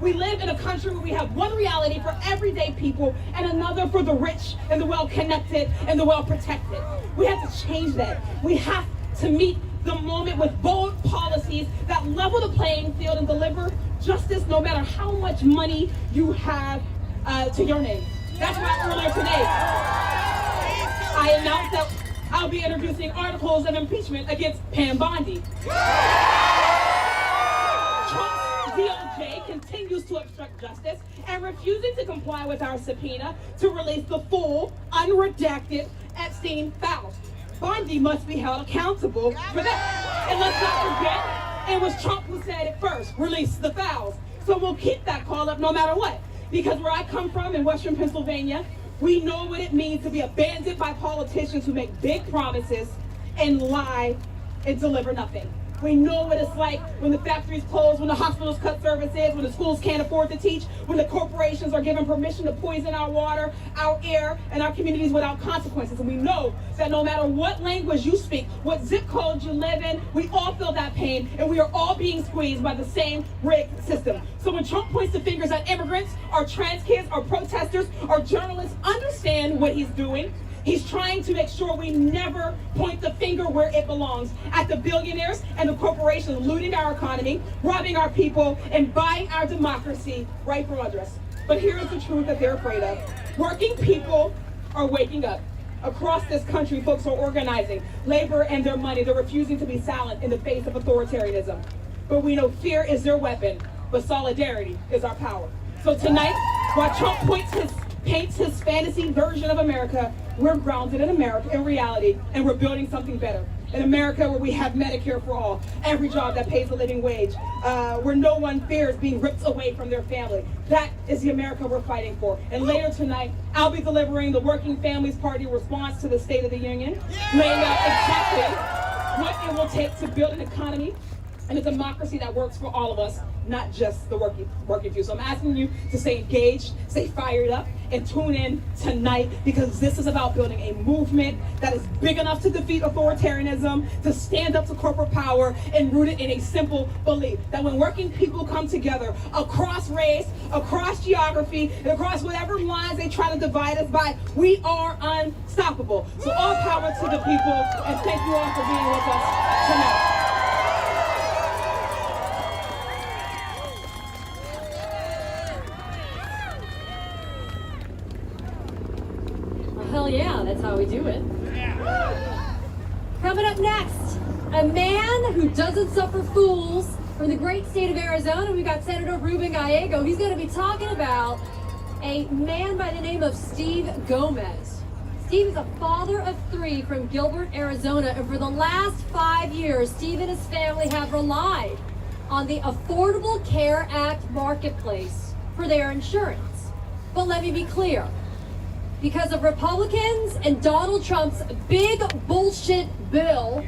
We live in a country where we have one reality for everyday people and another for the rich and the well-connected and the well-protected. We have to change that. We have to meet the moment with bold policies that level the playing field and deliver justice no matter how much money you have to your name. That's why earlier today, I announced that I'll be introducing articles of impeachment against Pam Bondi. Trump's DOJ continues to obstruct justice and refusing to comply with our subpoena to release the full, unredacted Epstein files. Bondi must be held accountable for that. And let's not forget, it was Trump who said it first, release the files. So we'll keep that call up no matter what. Because where I come from in Western Pennsylvania, we know what it means to be abandoned by politicians who make big promises and lie and deliver nothing. We know what it's like when the factories close, when the hospitals cut services, when the schools can't afford to teach, when the corporations are given permission to poison our water, our air, and our communities without consequences. And we know that no matter what language you speak, what zip code you live in, we all feel that pain, and we are all being squeezed by the same rigged system. So when Trump points the fingers at immigrants, our trans kids, our protesters, our journalists, understand what he's doing. He's trying to make sure we never point the finger where it belongs, at the billionaires and the corporations looting our economy, robbing our people, and buying our democracy right from under us. But here's the truth that they're afraid of. Working people are waking up. Across this country, folks are organizing. Labor and their money, they're refusing to be silent in the face of authoritarianism. But we know fear is their weapon, but solidarity is our power. So tonight, while Trump paints his fantasy version of America, we're grounded in America, in reality, and we're building something better. In America, where we have Medicare for all, every job that pays a living wage, where no one fears being ripped away from their family. That is the America we're fighting for. And later tonight, I'll be delivering the Working Families Party response to the State of the Union, laying out exactly what it will take to build an economy and a democracy that works for all of us, not just the working few. So I'm asking you to stay engaged, stay fired up, and tune in tonight, because this is about building a movement that is big enough to defeat authoritarianism, to stand up to corporate power, and rooted in a simple belief that when working people come together across race, across geography, and across whatever lines they try to divide us by, we are unstoppable. So all power to the people, and thank you all for being with us tonight. Hell yeah, that's how we do it. Coming up next, a man who doesn't suffer fools from the great state of Arizona. We've got Senator Ruben Gallego. He's going to be talking about a man by the name of Steve Gomez. Steve is a father of 3 from Gilbert, Arizona, and for the last 5 years, Steve and his family have relied on the Affordable Care Act marketplace for their insurance. But let me be clear. Because of Republicans and Donald Trump's big bullshit bill,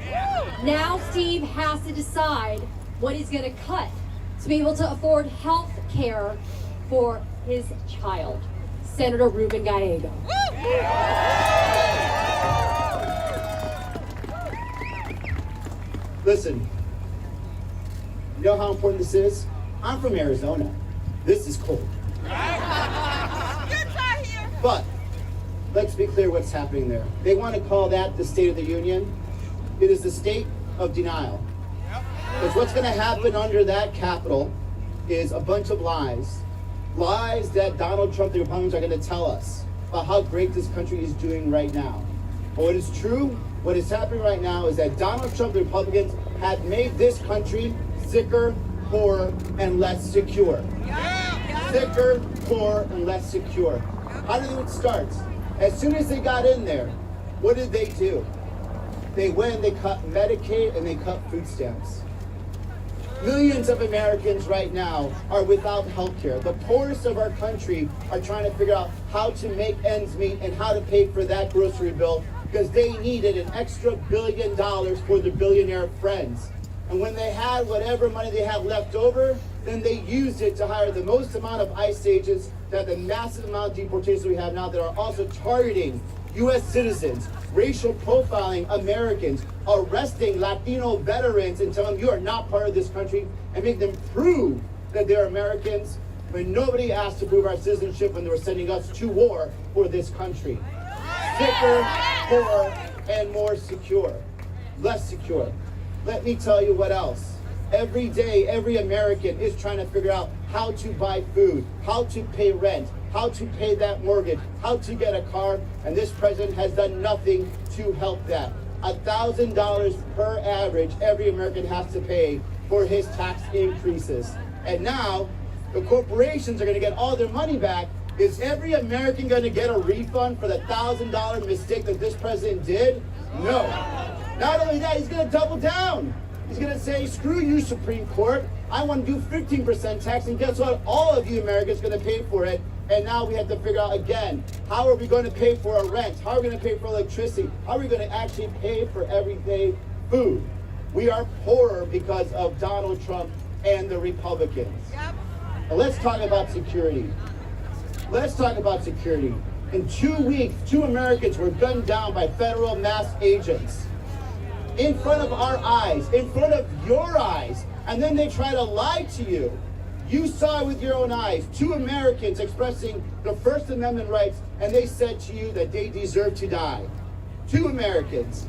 now Steve has to decide what he's going to cut to be able to afford health care for his child. Senator Ruben Gallego. Listen, you know how important this is? I'm from Arizona. This is cold. But let's be clear what's happening there. They want to call that the State of the Union. It is the state of denial. Because what's going to happen under that Capitol is a bunch of lies. Lies that Donald Trump, the Republicans, are going to tell us about how great this country is doing right now. But what is true, what is happening right now is that Donald Trump, the Republicans, have made this country sicker, poorer, and less secure. Sicker, poorer, and less secure. How did it start? As soon as they got in there, what did they do? They went and they cut Medicaid and they cut food stamps. Millions of Americans right now are without health care. The poorest of our country are trying to figure out how to make ends meet and how to pay for that grocery bill because they needed an extra $1 billion for their billionaire friends. And when they had whatever money they had left over, then they used it to hire the most amount of ICE agents, to have the massive amount of deportations we have now that are also targeting U.S. citizens, racial profiling Americans, arresting Latino veterans and telling them you are not part of this country and make them prove that they're Americans when nobody asked to prove our citizenship when they were sending us to war for this country. Sicker, poorer, and more secure. Less secure. Let me tell you what else. Every day, every American is trying to figure out how to buy food, how to pay rent, how to pay that mortgage, how to get a car, and this president has done nothing to help that. $1,000 per average every American has to pay for his tax increases. And now, the corporations are gonna get all their money back. Is every American gonna get a refund for the $1,000 mistake that this president did? No. Not only that, he's gonna double down. He's gonna say, screw you, Supreme Court. I want to do 15% tax, and guess what? All of you Americans are gonna pay for it. And now we have to figure out again, how are we going to pay for our rent? How are we going to pay for electricity? How are we going to actually pay for everyday food? We are poorer because of Donald Trump and the Republicans. Yep. Now let's talk about security. Let's talk about security. In 2 weeks, 2 Americans were gunned down by federal mass agents. In front of our eyes, in front of your eyes. And then they try to lie to you. You saw it with your own eyes. 2 Americans expressing the First Amendment rights, and they said to you that they deserve to die. 2 Americans.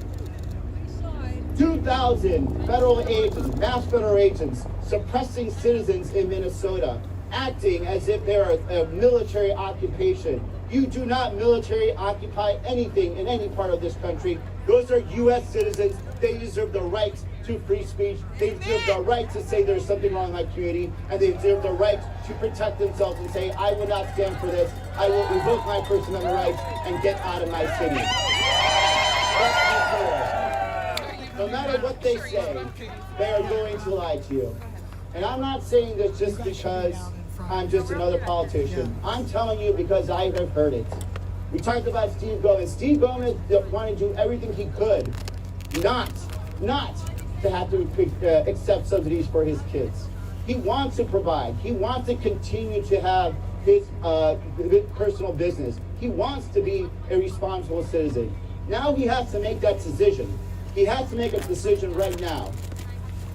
2,000 federal agents, mass federal agents, suppressing citizens in Minnesota, acting as if they're a military occupation. You do not military occupy anything in any part of this country. Those are U.S. citizens. They deserve the right to free speech. They deserve the right to say there's something wrong in my community, and they deserve the right to protect themselves and say, I will not stand for this. I will revoke my First Amendment rights and get out of my city. No matter what they say, they are going to lie to you. And I'm not saying this just because I'm just another politician. I'm telling you because I have heard it. We talked about Steve Gomez. Steve Gomez wanted to do everything he could not to have to accept subsidies for his kids. He wants to provide. He wants to continue to have his personal business. He wants to be a responsible citizen. Now he has to make that decision. He has to make a decision right now.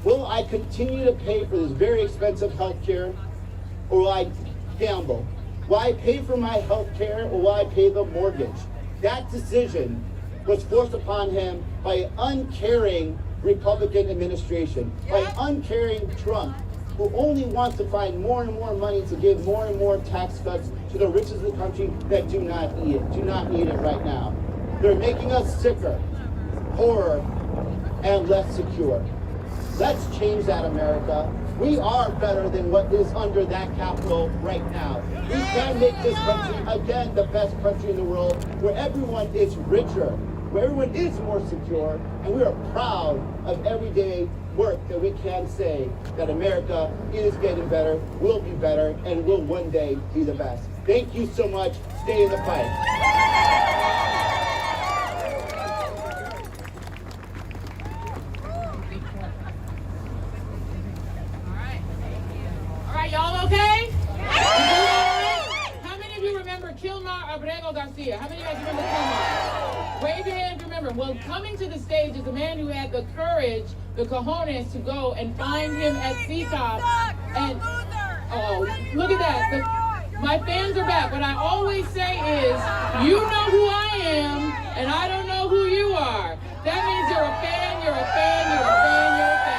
Will I continue to pay for this very expensive health care, or will I gamble? Will I pay for my health care, or will I pay the mortgage? That decision was forced upon him by an uncaring Republican administration, by an uncaring Trump, who only wants to find more and more money to give more and more tax cuts to the richest of the country that do not need it right now. They're making us sicker, poorer, and less secure. Let's change that, America. We are better than what is under that Capitol right now. We can make this country, again, the best country in the world, where everyone is richer, where everyone is more secure, and we are proud of everyday work that we can say that America is getting better, will be better, and will one day be the best. Thank you so much. Stay in the fight. Y'all okay? How many of you remember Kilmar Abrego Garcia? How many of you guys remember Kilmar? Wave your hand if you remember. Well, coming to the stage is a man who had the courage, the cojones to go and find him at CCOP. And oh, look at that. My fans are back. What I always say is, you know who I am, and I don't know who you are. That means you're a fan, you're a fan, you're a fan, you're a fan.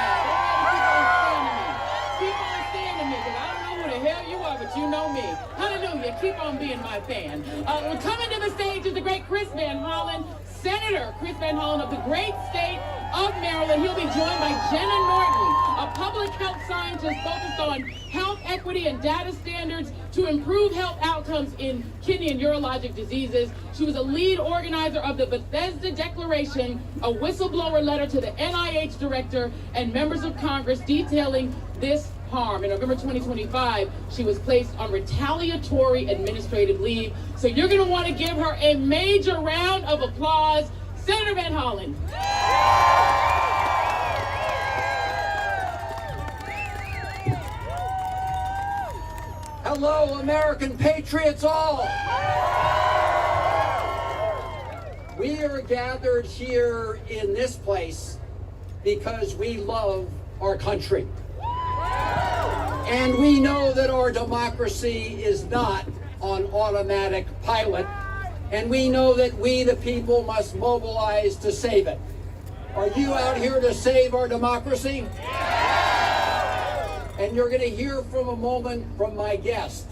But you know me. Hallelujah. Keep on being my fan. Coming to the stage is the great Chris Van Hollen, Senator Chris Van Hollen of the great state of Maryland. He'll be joined by Jenna Norton, a public health scientist focused on health equity and data standards to improve health outcomes in kidney and urologic diseases. She was a lead organizer of the Bethesda Declaration, a whistleblower letter to the NIH director and members of Congress detailing this harm. In November 2025, she was placed on retaliatory administrative leave. So you're going to want to give her a major round of applause. Senator Van Hollen. Hello, American patriots all. We are gathered here in this place because we love our country. And we know that our democracy is not on automatic pilot. And we know that we, the people, must mobilize to save it. Are you out here to save our democracy? And you're going to hear from a moment from my guest,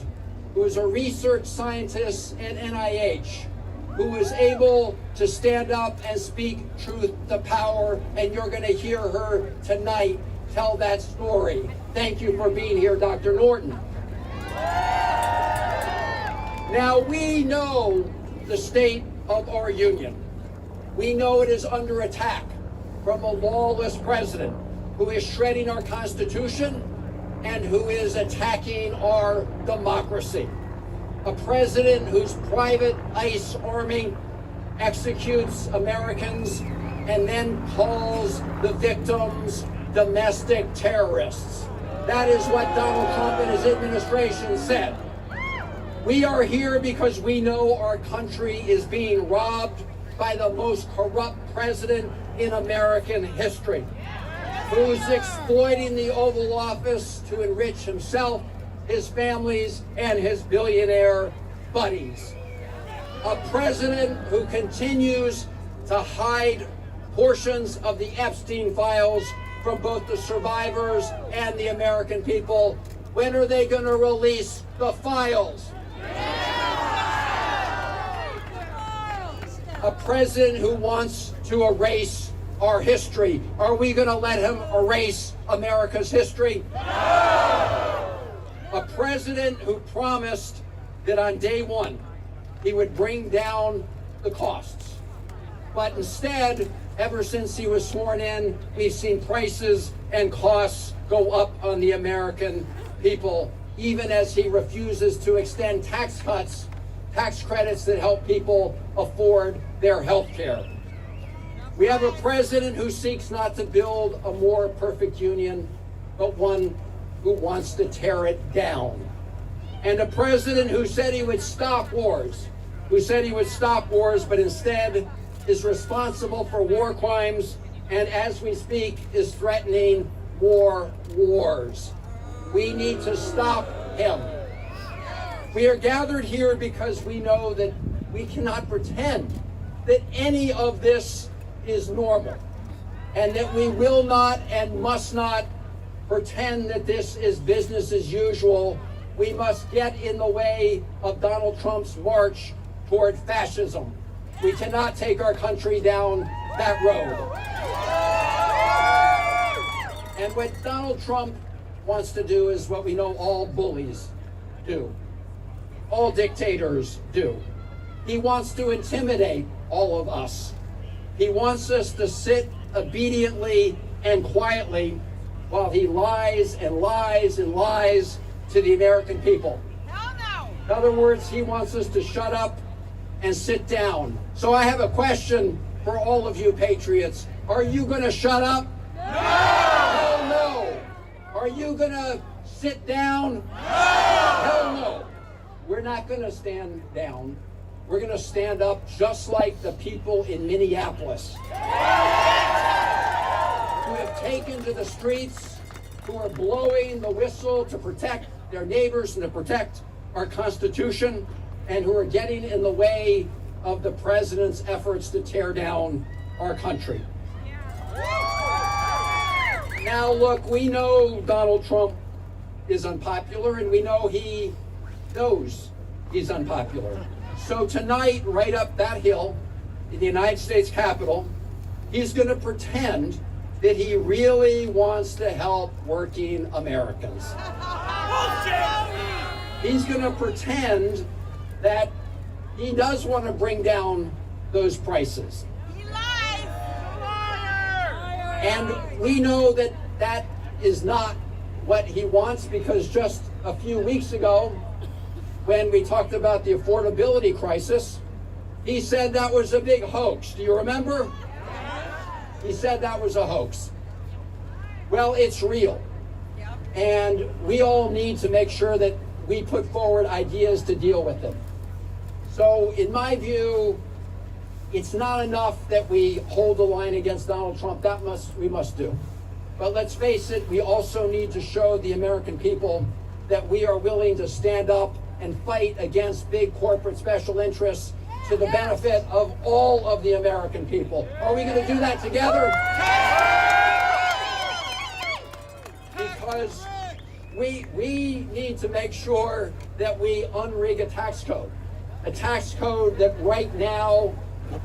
who is a research scientist at NIH, who was able to stand up and speak truth to power, and you're going to hear her tonight tell that story. Thank you for being here, Dr. Norton. Now, we know the state of our union. We know it is under attack from a lawless president who is shredding our Constitution and who is attacking our democracy. A president whose private ICE army executes Americans and then calls the victims domestic terrorists. That is what Donald Trump and his administration said. We are here because we know our country is being robbed by the most corrupt president in American history, who's exploiting the Oval Office to enrich himself, his families, and his billionaire buddies. A president who continues to hide portions of the Epstein files from both the survivors and the American people. When are they going to release the files? A president who wants to erase our history. Are we going to let him erase America's history? No! A president who promised that on day one he would bring down the costs. But instead, ever since he was sworn in, we've seen prices and costs go up on the American people, even as he refuses to extend tax cuts, tax credits that help people afford their health care. We have a president who seeks not to build a more perfect union, but one who wants to tear it down. And a president who said he would stop wars, but instead is responsible for war crimes, and as we speak, is threatening more wars. We need to stop him. We are gathered here because we know that we cannot pretend that any of this is normal, and that we will not and must not pretend that this is business as usual. We must get in the way of Donald Trump's march toward fascism. We cannot take our country down that road. And what Donald Trump wants to do is what we know all bullies do, all dictators do. He wants to intimidate all of us. He wants us to sit obediently and quietly while he lies and lies and lies to the American people. In other words, he wants us to shut up and sit down. So I have a question for all of you patriots. Are you going to shut up? No! Hell no! Are you going to sit down? No! Hell no! We're not going to stand down. We're going to stand up just like the people in Minneapolis who have taken to the streets, who are blowing the whistle to protect their neighbors and to protect our Constitution, and who are getting in the way of the president's efforts to tear down our country. Now look, we know Donald Trump is unpopular, and we know he knows he's unpopular. So tonight, right up that hill in the United States Capitol, he's going to pretend that he really wants to help working Americans. He's going to pretend that he does want to bring down those prices. He lies! And we know that that is not what he wants, because just a few weeks ago, when we talked about the affordability crisis, he said that was a big hoax. Do you remember? He said that was a hoax. Well, it's real. And we all need to make sure that we put forward ideas to deal with it. So in my view, it's not enough that we hold the line against Donald Trump. We must do. But let's face it, we also need to show the American people that we are willing to stand up and fight against big corporate special interests to the benefit of all of the American people. Are we going to do that together? Because we need to make sure that we unrig a tax code that right now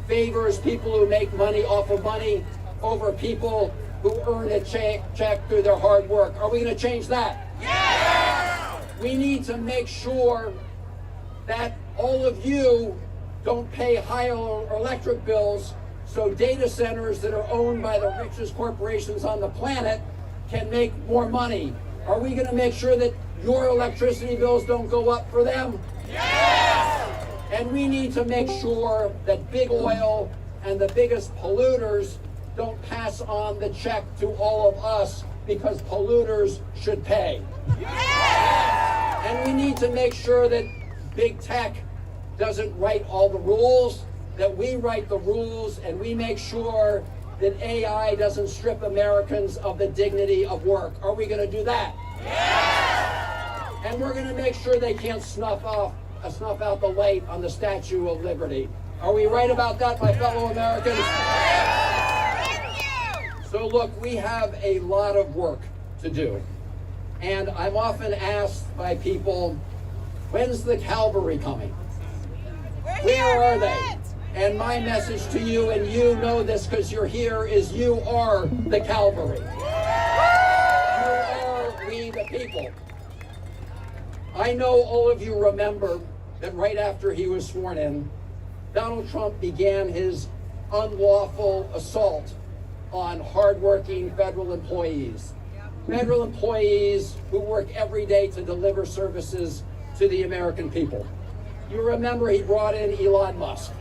favors people who make money off of money over people who earn a check through their hard work. Are we going to change that? Yes! We need to make sure that all of you don't pay higher electric bills so data centers that are owned by the richest corporations on the planet can make more money. Are we going to make sure that your electricity bills don't go up for them? Yes! And we need to make sure that big oil and the biggest polluters don't pass on the check to all of us because polluters should pay. Yes! And we need to make sure that big tech doesn't write all the rules, that we write the rules and we make sure that AI doesn't strip Americans of the dignity of work. Are we going to do that? Yes! And we're going to make sure they can't snuff out the light on the Statue of Liberty. Are we right about that, my fellow Americans? So look, we have a lot of work to do. And I'm often asked by people, when's the cavalry coming? Where are they? And my message to you, and you know this because you're here, is you are the cavalry. You are we the people. I know all of you remember that right after he was sworn in, Donald Trump began his unlawful assault on hardworking federal employees. Federal employees who work every day to deliver services to the American people. You remember he brought in Elon Musk,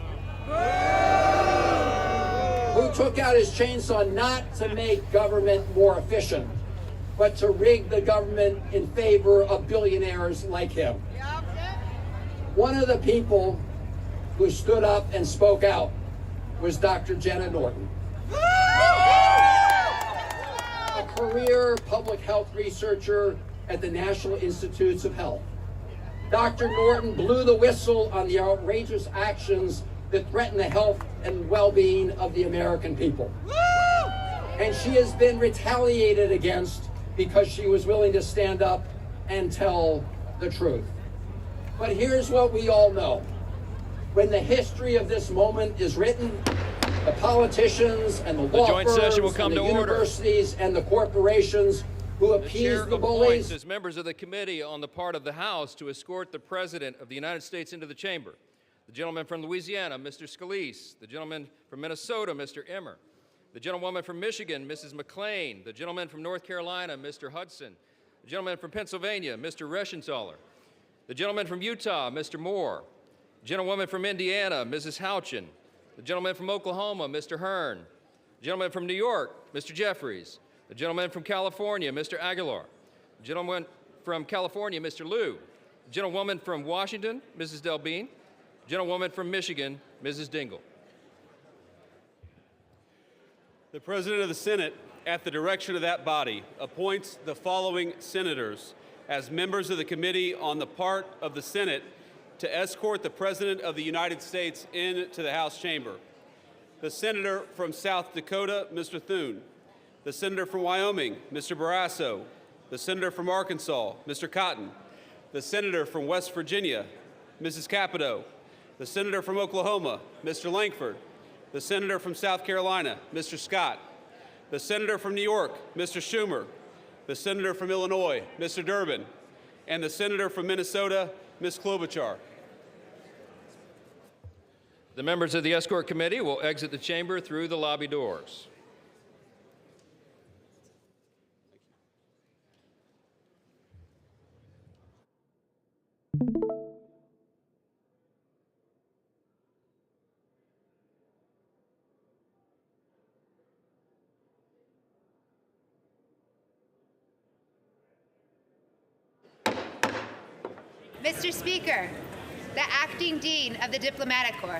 who took out his chainsaw not to make government more efficient, but to rig the government in favor of billionaires like him. One of the people who stood up and spoke out was Dr. Jenna Norton, a career public health researcher at the National Institutes of Health. Dr. Norton blew the whistle on the outrageous actions that threaten the health and well-being of the American people. And she has been retaliated against because she was willing to stand up and tell the truth. But here's what we all know. When the history of this moment is written, the politicians and the law firms and the universities and the corporations who appease the bullies. As members of the committee on the part of the House to escort the President of the United States into the chamber. The gentleman from Louisiana, Mr. Scalise. The gentleman from Minnesota, Mr. Emmer. The gentlewoman from Michigan, Mrs. McClain. The gentleman from North Carolina, Mr. Hudson. The gentleman from Pennsylvania, Mr. Reschenthaler. The gentleman from Utah, Mr. Moore. The gentlewoman from Indiana, Mrs. Houchin. The gentleman from Oklahoma, Mr. Hearn. The gentleman from New York, Mr. Jeffries. The gentleman from California, Mr. Aguilar. The gentleman from California, Mr. Liu. The gentlewoman from Washington, Mrs. Delbene. The gentlewoman from Michigan, Mrs. Dingell. The President of the Senate, at the direction of that body, appoints the following senators as members of the committee on the part of the Senate to escort the President of the United States into the House chamber. The Senator from South Dakota, Mr. Thune. The Senator from Wyoming, Mr. Barrasso. The Senator from Arkansas, Mr. Cotton. The Senator from West Virginia, Mrs. Capito. The Senator from Oklahoma, Mr. Lankford. The Senator from South Carolina, Mr. Scott. The Senator from New York, Mr. Schumer. The Senator from Illinois, Mr. Durbin. And the Senator from Minnesota, Ms. Klobuchar. The members of the escort committee will exit the chamber through the lobby doors. Mr. Speaker, the Acting Dean of the Diplomatic Corps.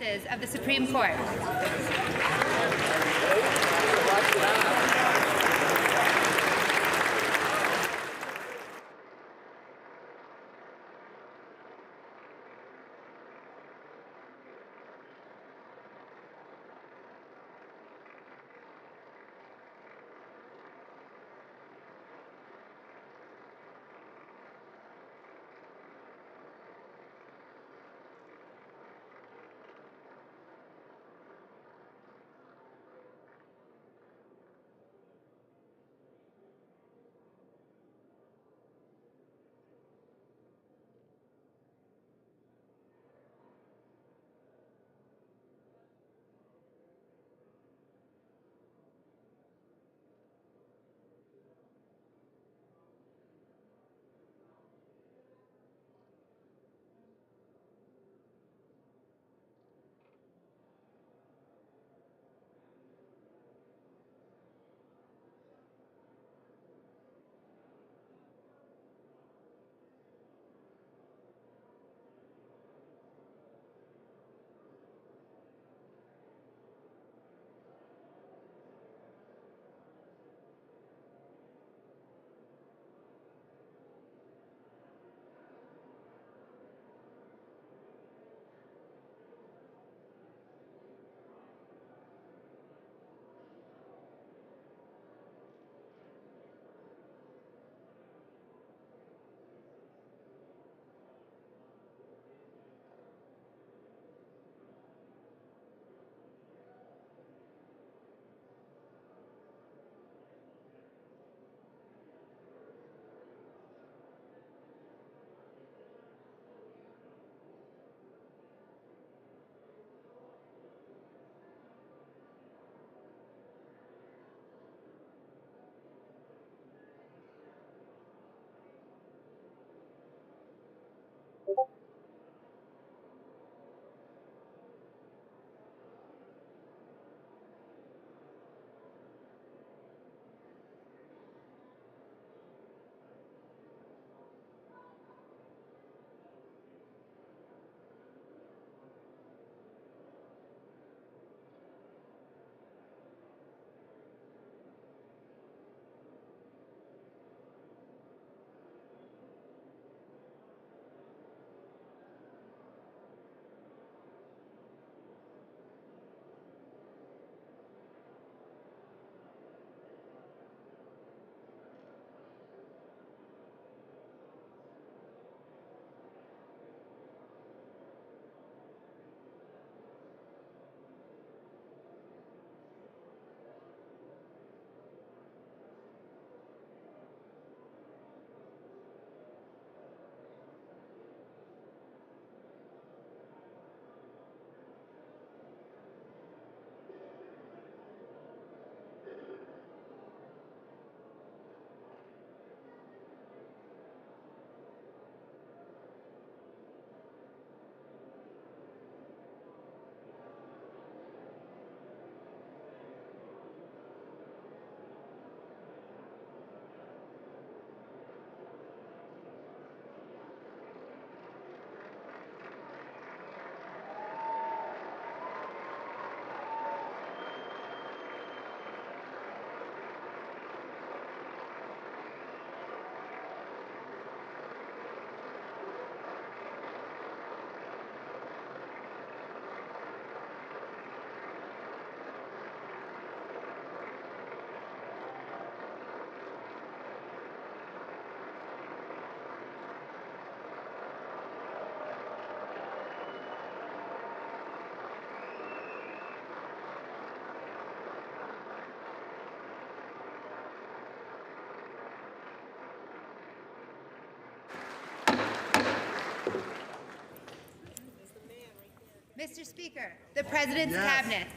justices of the Supreme Court. Mr. Speaker, the President's Cabinet.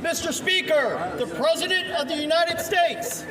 Mr. Speaker, the President of the United States.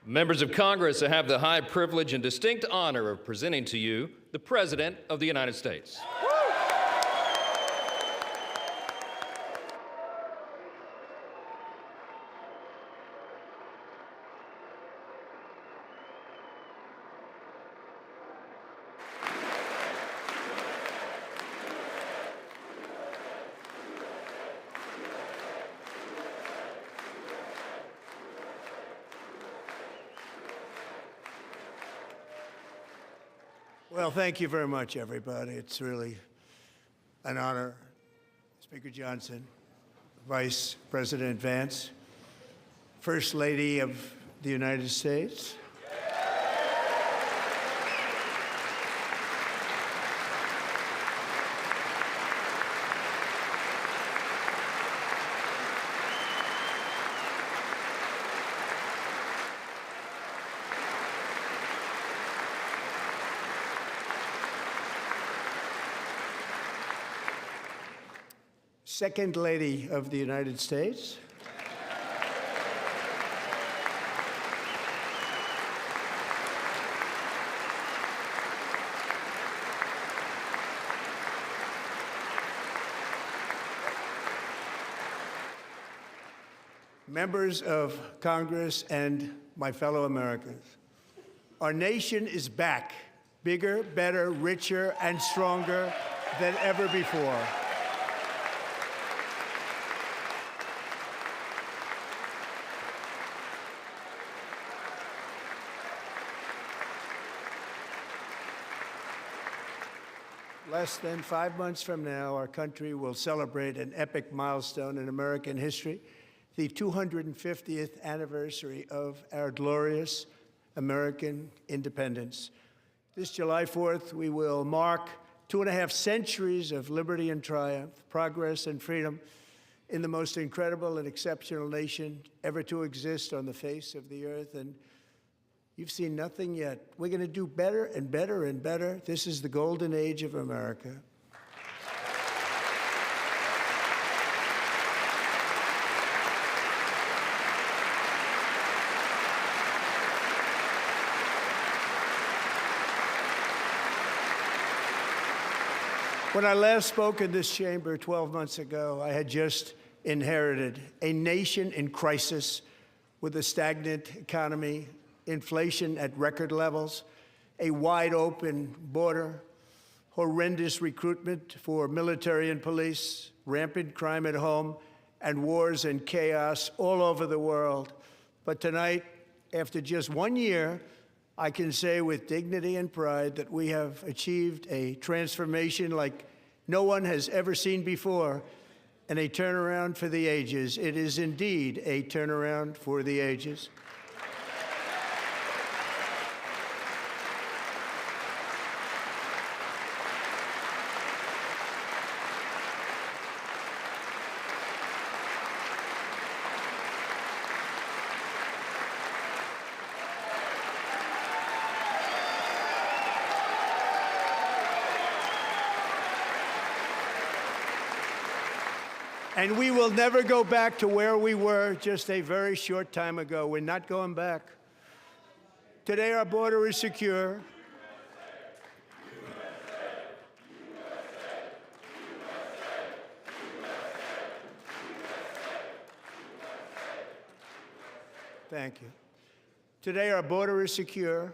Members of Congress, I have the high privilege and distinct honor of presenting to you the President of the United States. Well, thank you very much, everybody. It's really an honor. Speaker Johnson, Vice President Vance, First Lady of the United States. Second Lady of the United States. Members of Congress and my fellow Americans, our nation is back, bigger, better, richer, and stronger than ever before. Less than 5 months from now, our country will celebrate an epic milestone in American history, the 250th anniversary of our glorious American independence. This July 4th, we will mark 2.5 centuries of liberty and triumph, progress and freedom in the most incredible and exceptional nation ever to exist on the face of the earth. And you've seen nothing yet. We're going to do better and better and better. This is the golden age of America. When I last spoke in this chamber 12 months ago, I had just inherited a nation in crisis with a stagnant economy, inflation at record levels, a wide open border, horrendous recruitment for military and police, rampant crime at home, and wars and chaos all over the world. But tonight, after just 1 year, I can say with dignity and pride that we have achieved a transformation like no one has ever seen before, and a turnaround for the ages. It is indeed a turnaround for the ages. And we will never go back to where we were just a very short time ago. We're not going back. Today, our border is secure. Thank you. Today, our border is secure.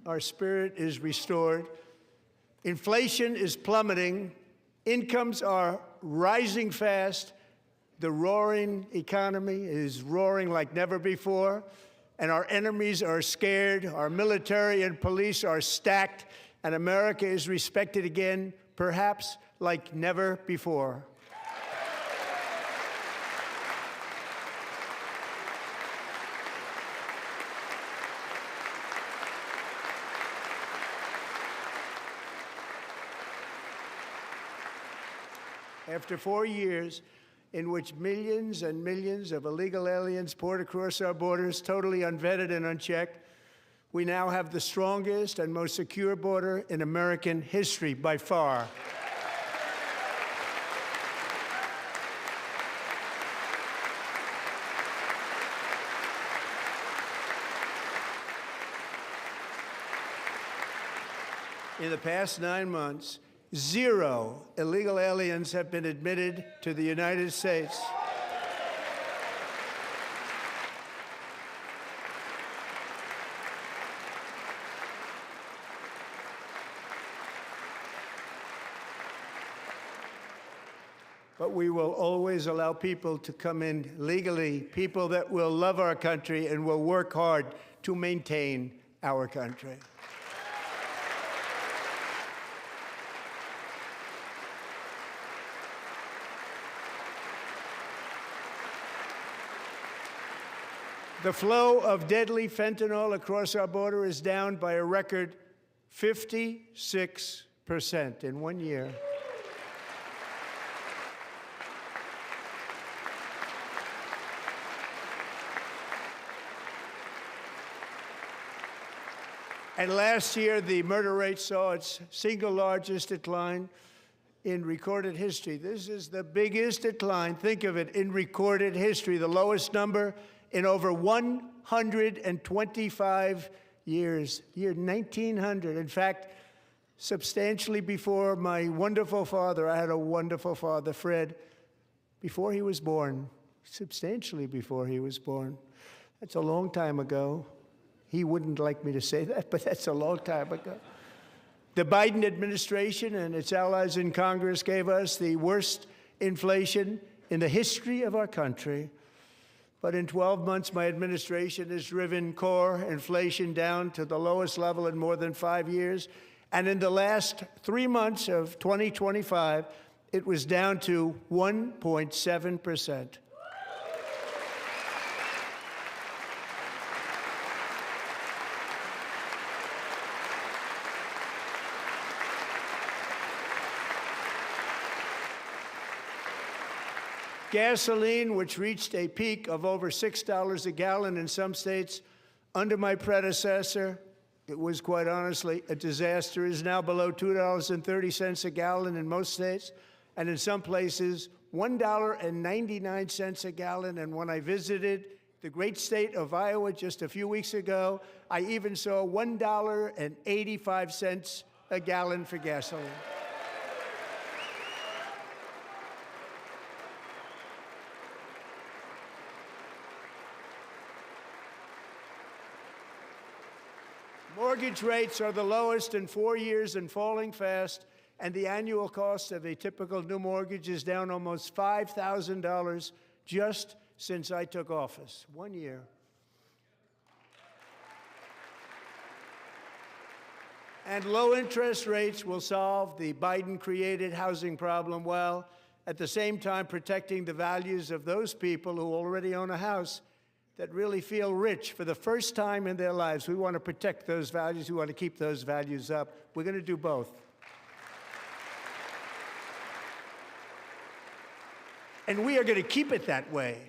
Our spirit is restored. Inflation is plummeting. Incomes are rising fast. The roaring economy is roaring like never before, and our enemies are scared, our military and police are stacked, and America is respected again, perhaps like never before. After 4 years in which millions and millions of illegal aliens poured across our borders, totally unvetted and unchecked, we now have the strongest and most secure border in American history by far. In the past 9 months, 0 illegal aliens have been admitted to the United States. But we will always allow people to come in legally, people that will love our country and will work hard to maintain our country. The flow of deadly fentanyl across our border is down by a record 56% in 1 year. And last year, the murder rate saw its single largest decline in recorded history. This is the biggest decline, think of it, in recorded history, the lowest number in over 125 years, year 1900. In fact, substantially before my wonderful father, I had a wonderful father, Fred, before he was born, substantially before he was born. That's a long time ago. He wouldn't like me to say that, but that's a long time ago. The Biden administration and its allies in Congress gave us the worst inflation in the history of our country. But in 12 months, my administration has driven core inflation down to the lowest level in more than 5 years. And in the last 3 months of 2025, it was down to 1.7%. Gasoline, which reached a peak of over $6 a gallon in some states under my predecessor, it was quite honestly a disaster, is now below $2.30 a gallon in most states, and in some places, $1.99 a gallon. And when I visited the great state of Iowa just a few weeks ago, I even saw $1.85 a gallon for gasoline. Mortgage rates are the lowest in 4 years and falling fast, and the annual cost of a typical new mortgage is down almost $5,000 just since I took office. 1 year. And low interest rates will solve the Biden-created housing problem while at the same time protecting the values of those people who already own a house that really feel rich for the first time in their lives. We want to protect those values. We want to keep those values up. We're going to do both. And we are going to keep it that way.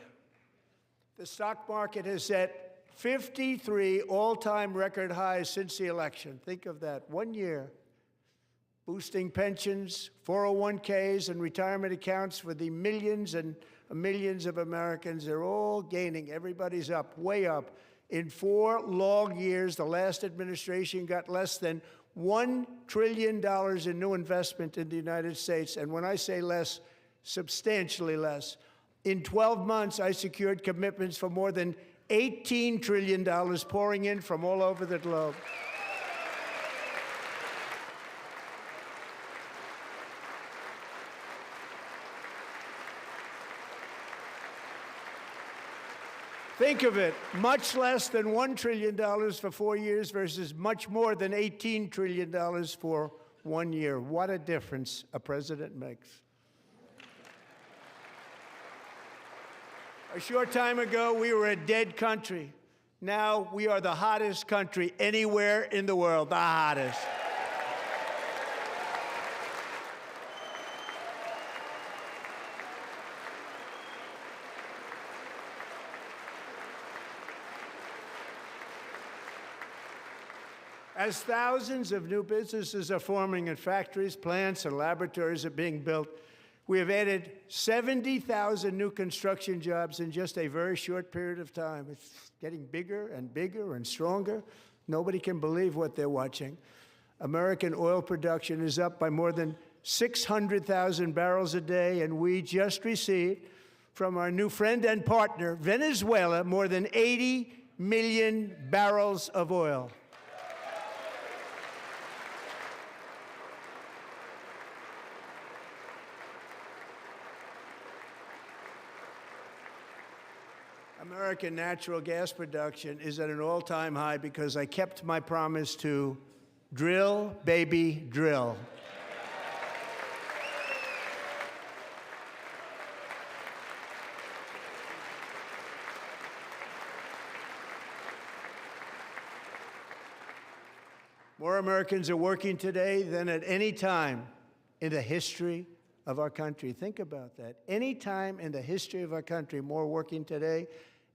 The stock market has set 53 all-time record highs since the election. Think of that, 1 year. Boosting pensions, 401ks, and retirement accounts for the millions and millions of Americans. They're all gaining. Everybody's up, way up. In 4 long years, the last administration got less than $1 trillion in new investment in the United States. And when I say less, substantially less. In 12 months, I secured commitments for more than $18 trillion pouring in from all over the globe. Think of it, much less than $1 trillion for 4 years versus much more than $18 trillion for 1 year. What a difference a president makes. A short time ago, we were a dead country. Now we are the hottest country anywhere in the world, the hottest. As thousands of new businesses are forming and factories, plants, and laboratories are being built, we have added 70,000 new construction jobs in just a very short period of time. It's getting bigger and bigger and stronger. Nobody can believe what they're watching. American oil production is up by more than 600,000 barrels a day, and we just received from our new friend and partner, Venezuela, more than 80 million barrels of oil. American natural gas production is at an all-time high because I kept my promise to drill, baby, drill. More Americans are working today than at any time in the history of our country. Think about that. Any time in the history of our country, more working today.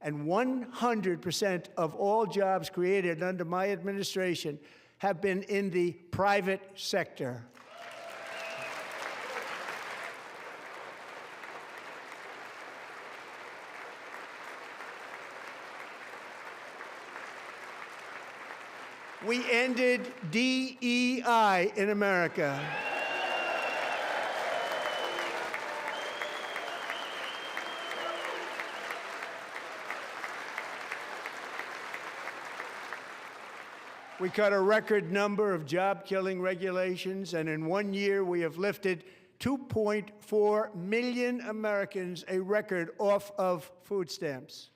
And 100% of all jobs created under my administration have been in the private sector. We ended DEI in America. We cut a record number of job-killing regulations, and in 1 year, we have lifted 2.4 million Americans, a record, off of food stamps.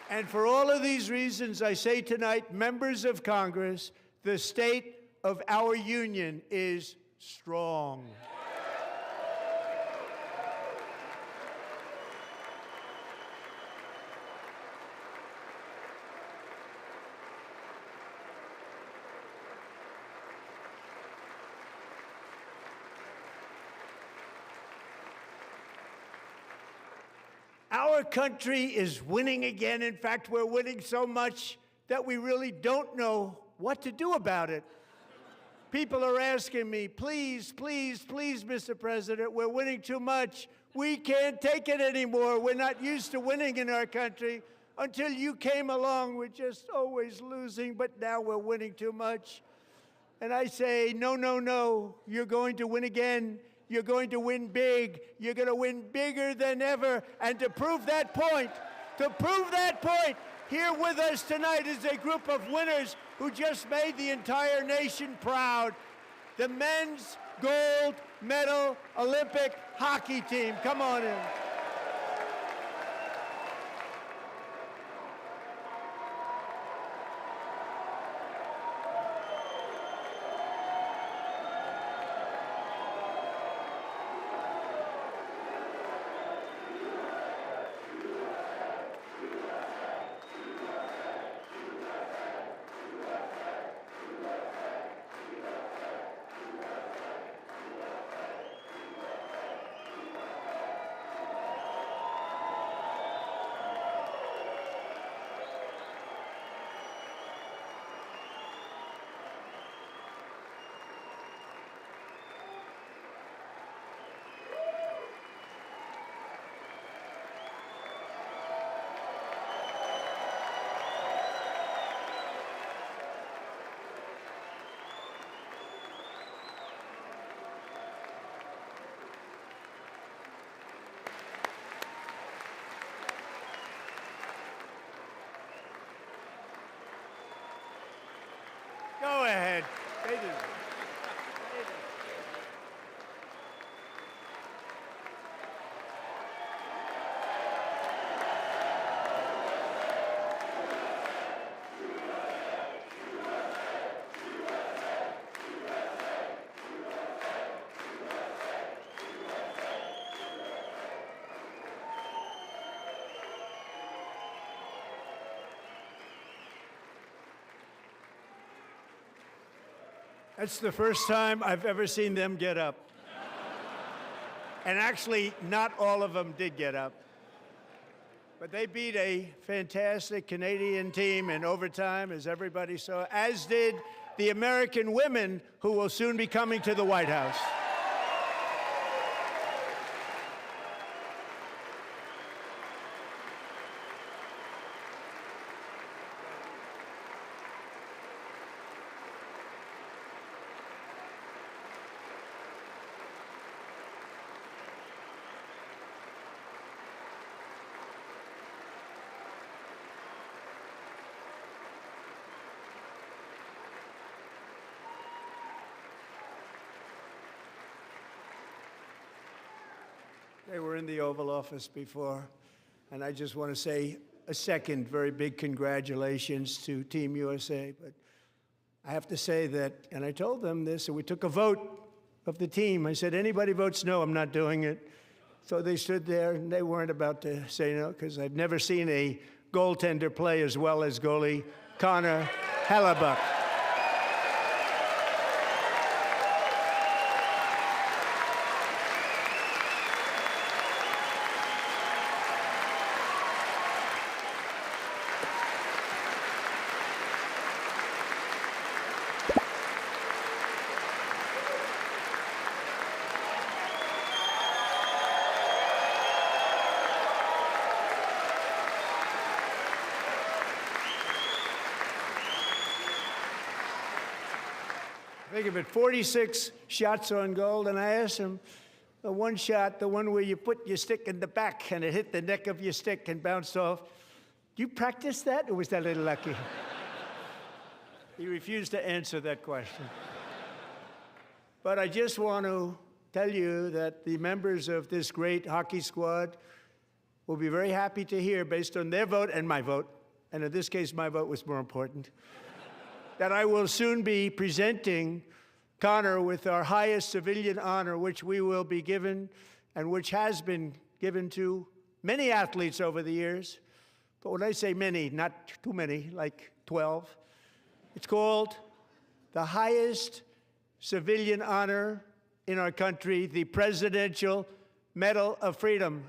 And for all of these reasons, I say tonight, members of Congress, the state of our union is strong. Our country is winning again. In fact, we're winning so much that we really don't know what to do about it. People are asking me, please, please, please, Mr. President, we're winning too much. We can't take it anymore. We're not used to winning in our country. Until you came along, we're just always losing, but now we're winning too much. And I say, no, no, no, you're going to win again. You're going to win big. You're going to win bigger than ever. And to prove that point, here with us tonight is a group of winners who just made the entire nation proud. The men's gold medal Olympic hockey team. Come on in. Go ahead. They do. That's the first time I've ever seen them get up. And actually, not all of them did get up. But they beat a fantastic Canadian team in overtime, as everybody saw, as did the American women who will soon be coming to the White House. They were in the Oval Office before, and I just want to say a second very big congratulations to Team USA. But I have to say that, and I told them this, and we took a vote of the team. I said, anybody votes no, I'm not doing it. So they stood there, and they weren't about to say no, because I've never seen a goaltender play as well as goalie Connor Hellebuck. Think of it, 46 shots on goal, and I asked him, the one shot, the one where you put your stick in the back and it hit the neck of your stick and bounced off, do you practice that, or was that a little lucky? He refused to answer that question. But I just want to tell you that the members of this great hockey squad will be very happy to hear, based on their vote and my vote, and in this case my vote was more important, that I will soon be presenting Connor with our highest civilian honor, which we will be given, and which has been given to many athletes over the years. But when I say many, not too many, like 12, it's called the highest civilian honor in our country, the Presidential Medal of Freedom.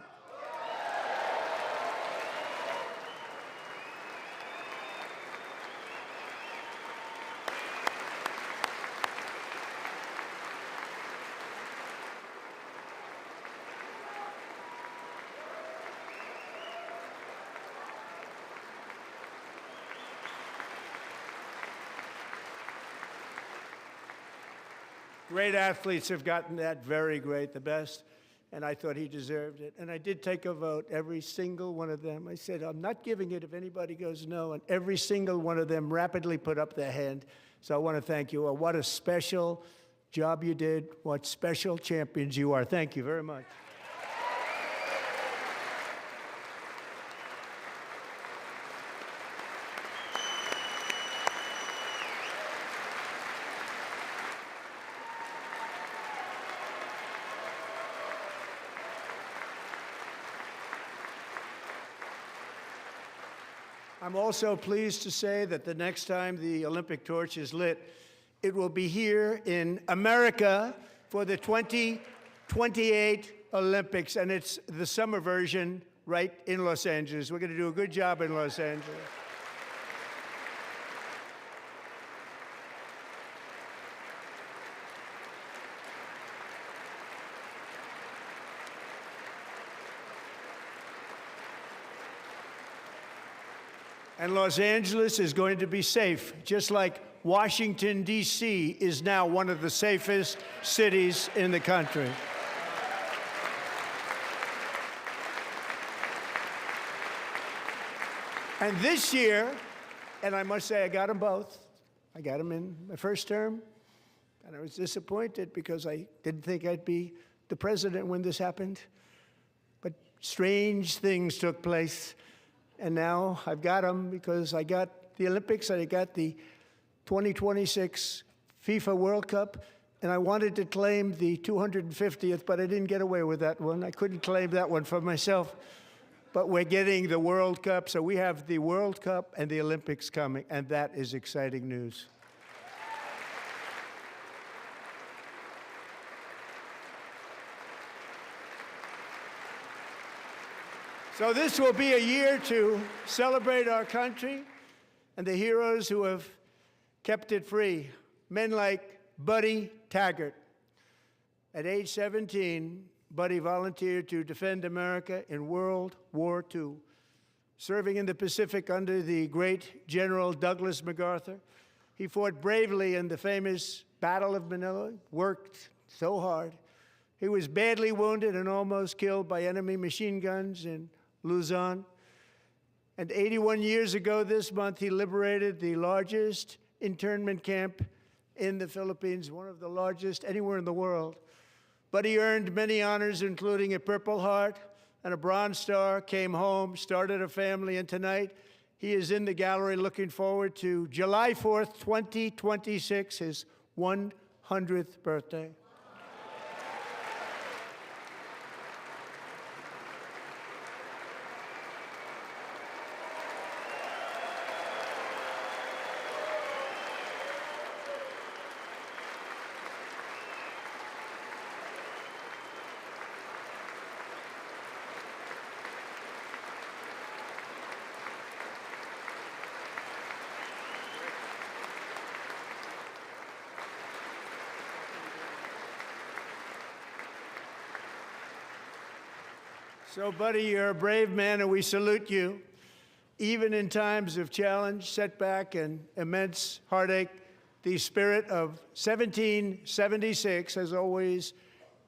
Great athletes have gotten that, very great, the best, and I thought he deserved it. And I did take a vote, every single one of them. I said, I'm not giving it if anybody goes no, and every single one of them rapidly put up their hand. So I want to thank you all. What a special job you did. What special champions you are. Thank you very much. I'm also pleased to say that the next time the Olympic torch is lit, it will be here in America for the 2028 Olympics, and it's the summer version right in Los Angeles. We're going to do a good job in Los Angeles. And Los Angeles is going to be safe, just like Washington, D.C. is now one of the safest cities in the country. And this year, and I must say I got them both. I got them in my first term, and I was disappointed because I didn't think I'd be the president when this happened. But strange things took place. And now I've got them because I got the Olympics and I got the 2026 FIFA World Cup, and I wanted to claim the 250th, but I didn't get away with that one. I couldn't claim that one for myself. But we're getting the World Cup, so we have the World Cup and the Olympics coming, and that is exciting news. So this will be a year to celebrate our country and the heroes who have kept it free. Men like Buddy Taggart. At age 17, Buddy volunteered to defend America in World War II, serving in the Pacific under the great General Douglas MacArthur. He fought bravely in the famous Battle of Manila, worked so hard. He was badly wounded and almost killed by enemy machine guns in Luzon. And 81 years ago this month, he liberated the largest internment camp in the Philippines, one of the largest anywhere in the world. Buddy earned many honors, including a Purple Heart and a Bronze Star, came home, started a family, and tonight he is in the gallery looking forward to July 4th, 2026, his 100th birthday. So, buddy, you're a brave man, and we salute you. Even in times of challenge, setback, and immense heartache, the spirit of 1776 has always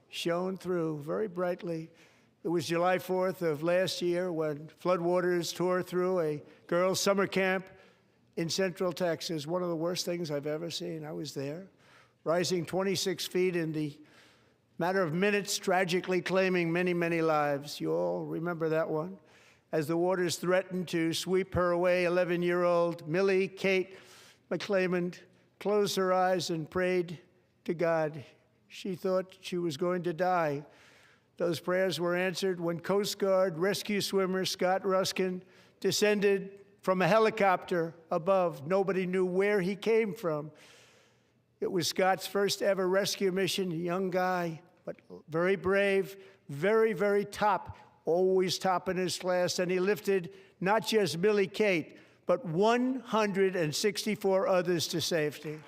shone through very brightly. It was July 4th of last year when floodwaters tore through a girls' summer camp in Central Texas, one of the worst things I've ever seen. I was there, rising 26 feet in the matter of minutes, tragically claiming many, many lives. You all remember that one. As the waters threatened to sweep her away, 11-year-old Millie Kate McClelland closed her eyes and prayed to God. She thought she was going to die. Those prayers were answered when Coast Guard rescue swimmer Scott Ruskin descended from a helicopter above. Nobody knew where he came from. It was Scott's first ever rescue mission, a young guy, but very brave, very, very top, always top in his class. And he lifted not just Millie Kate, but 164 others to safety.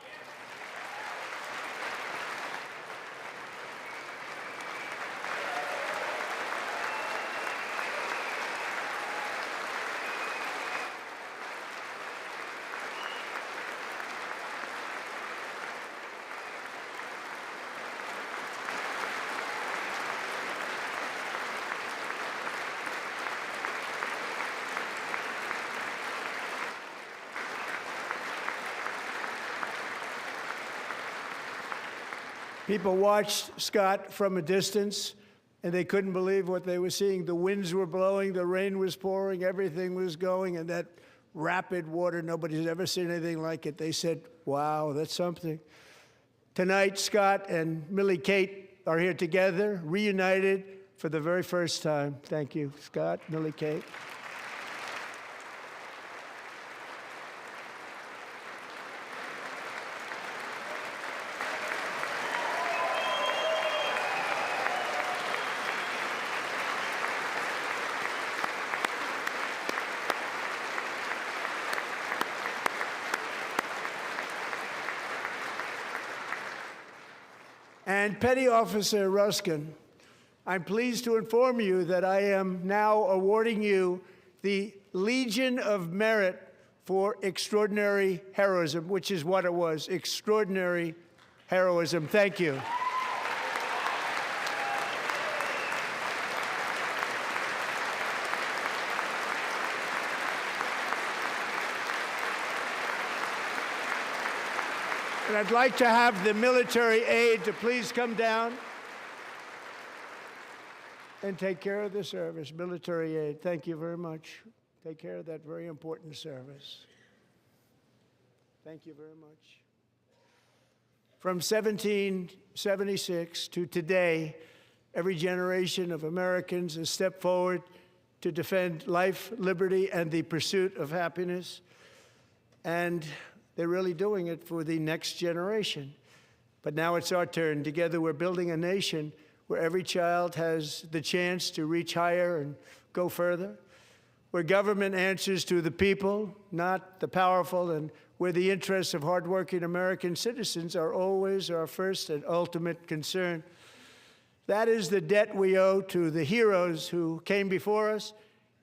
People watched Scott from a distance, and they couldn't believe what they were seeing. The winds were blowing, the rain was pouring, everything was going, and that rapid water, nobody's ever seen anything like it. They said, wow, that's something. Tonight, Scott and Millie Kate are here together, reunited for the very first time. Thank you, Scott, Millie Kate. And Petty Officer Ruskin, I'm pleased to inform you that I am now awarding you the Legion of Merit for extraordinary heroism, which is what it was, extraordinary heroism. Thank you. And I'd like to have the military aide to please come down and take care of the service. Military aide, thank you very much. Take care of that very important service. Thank you very much. From 1776 to today, every generation of Americans has stepped forward to defend life, liberty, and the pursuit of happiness. And they're really doing it for the next generation. But now it's our turn. Together we're building a nation where every child has the chance to reach higher and go further, where government answers to the people, not the powerful, and where the interests of hardworking American citizens are always our first and ultimate concern. That is the debt we owe to the heroes who came before us,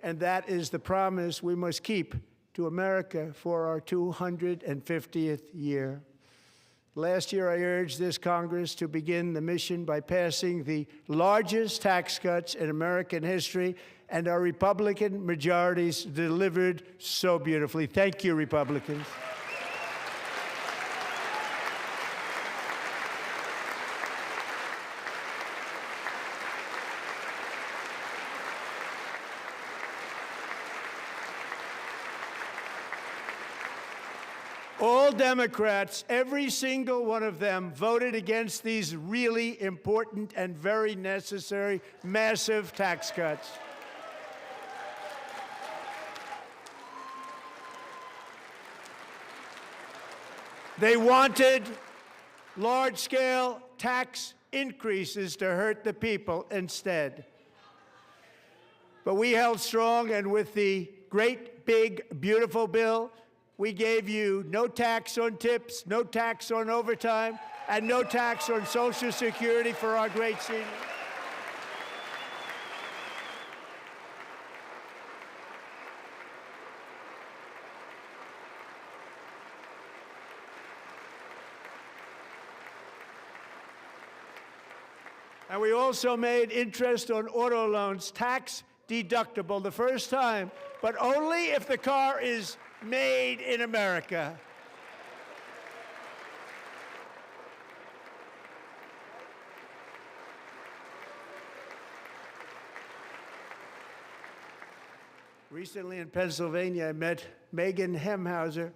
and that is the promise we must keep to America for our 250th year. Last year, I urged this Congress to begin the mission by passing the largest tax cuts in American history, and our Republican majorities delivered so beautifully. Thank you, Republicans. All Democrats, every single one of them, voted against these really important and very necessary massive tax cuts. They wanted large-scale tax increases to hurt the people instead. But we held strong, and with the great, big, beautiful bill, we gave you no tax on tips, no tax on overtime, and no tax on Social Security for our great seniors. And we also made interest on auto loans tax deductible the first time, but only if the car is made in America. Recently in Pennsylvania, I met Megan Hemhauser,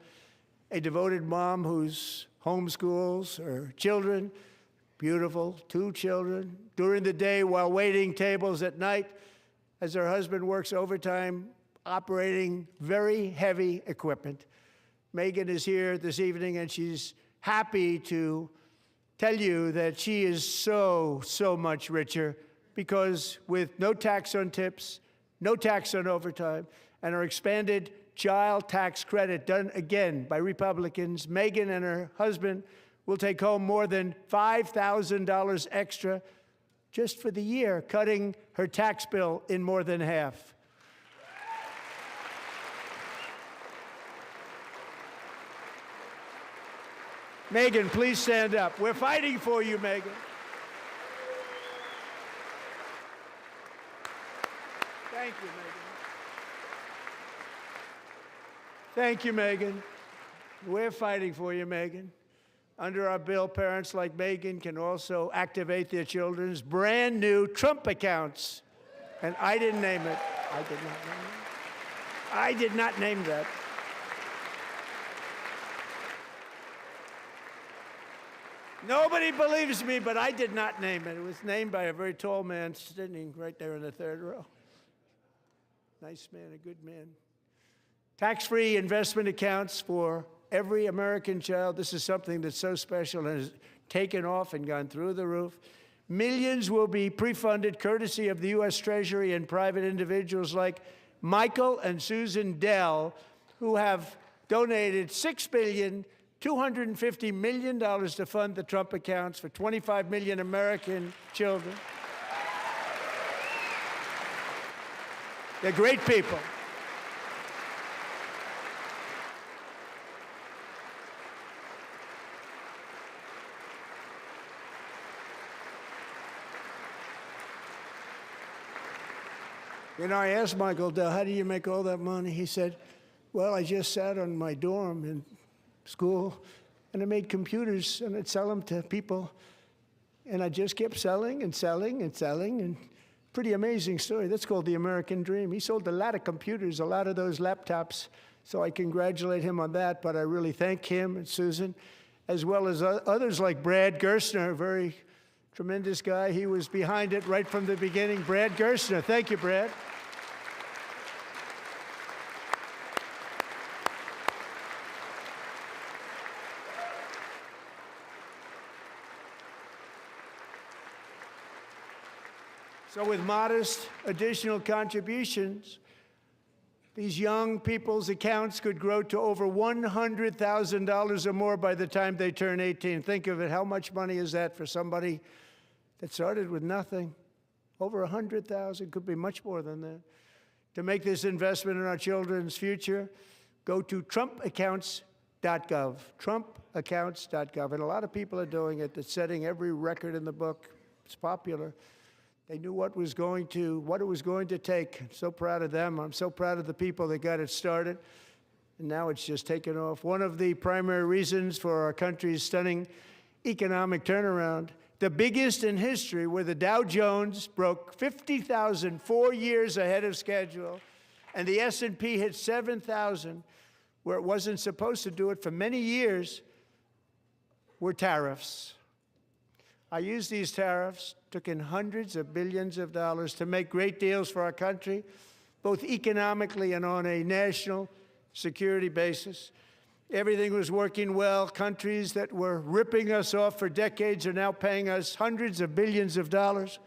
a devoted mom who's homeschools her children, beautiful, 2 children, during the day while waiting tables at night as her husband works overtime operating very heavy equipment. Megan is here this evening, and she's happy to tell you that she is so much richer because with no tax on tips, no tax on overtime, and our expanded child tax credit done again by Republicans, Megan and her husband will take home more than $5,000 extra just for the year, cutting her tax bill in more than half. Megan, please stand up. We're fighting for you, Megan. Thank you, Megan. Thank you, Megan. We're fighting for you, Megan. Under our bill, parents like Megan can also activate their children's brand new Trump accounts. And I didn't name it. I did not name it. I did not name that. Nobody believes me, but I did not name it. It was named by a very tall man sitting right there in the third row. Nice man, a good man. Tax-free investment accounts for every American child. This is something that's so special and has taken off and gone through the roof. Millions will be pre-funded courtesy of the U.S. Treasury and private individuals like Michael and Susan Dell, who have donated $6.25 billion to fund the Trump accounts for 25 million American children. They're great people. You know, I asked Michael Dell, how do you make all that money? He said, well, I just sat on my dorm in school, and I made computers, and I'd sell them to people. And I just kept selling and selling and selling, and pretty amazing story. That's called the American dream. He sold a lot of computers, a lot of those laptops, so I congratulate him on that, but I really thank him and Susan, as well as others like Brad Gerstner, a very tremendous guy. He was behind it right from the beginning. Brad Gerstner. Thank you, Brad. So with modest additional contributions, these young people's accounts could grow to over $100,000 or more by the time they turn 18. Think of it. How much money is that for somebody that started with nothing? Over 100,000, could be much more than that. To make this investment in our children's future, go to trumpaccounts.gov, trumpaccounts.gov. And a lot of people are doing it. It's setting every record in the book. It's popular. They knew what it was going to take. I'm so proud of them. I'm so proud of the people that got it started. And now it's just taken off. One of the primary reasons for our country's stunning economic turnaround, the biggest in history, where the Dow Jones broke 50,000 4 years ahead of schedule, and the S&P hit 7,000, where it wasn't supposed to do it for many years, were tariffs. I used these tariffs, took in hundreds of billions of dollars to make great deals for our country, both economically and on a national security basis. Everything was working well. Countries that were ripping us off for decades are now paying us hundreds of billions of dollars.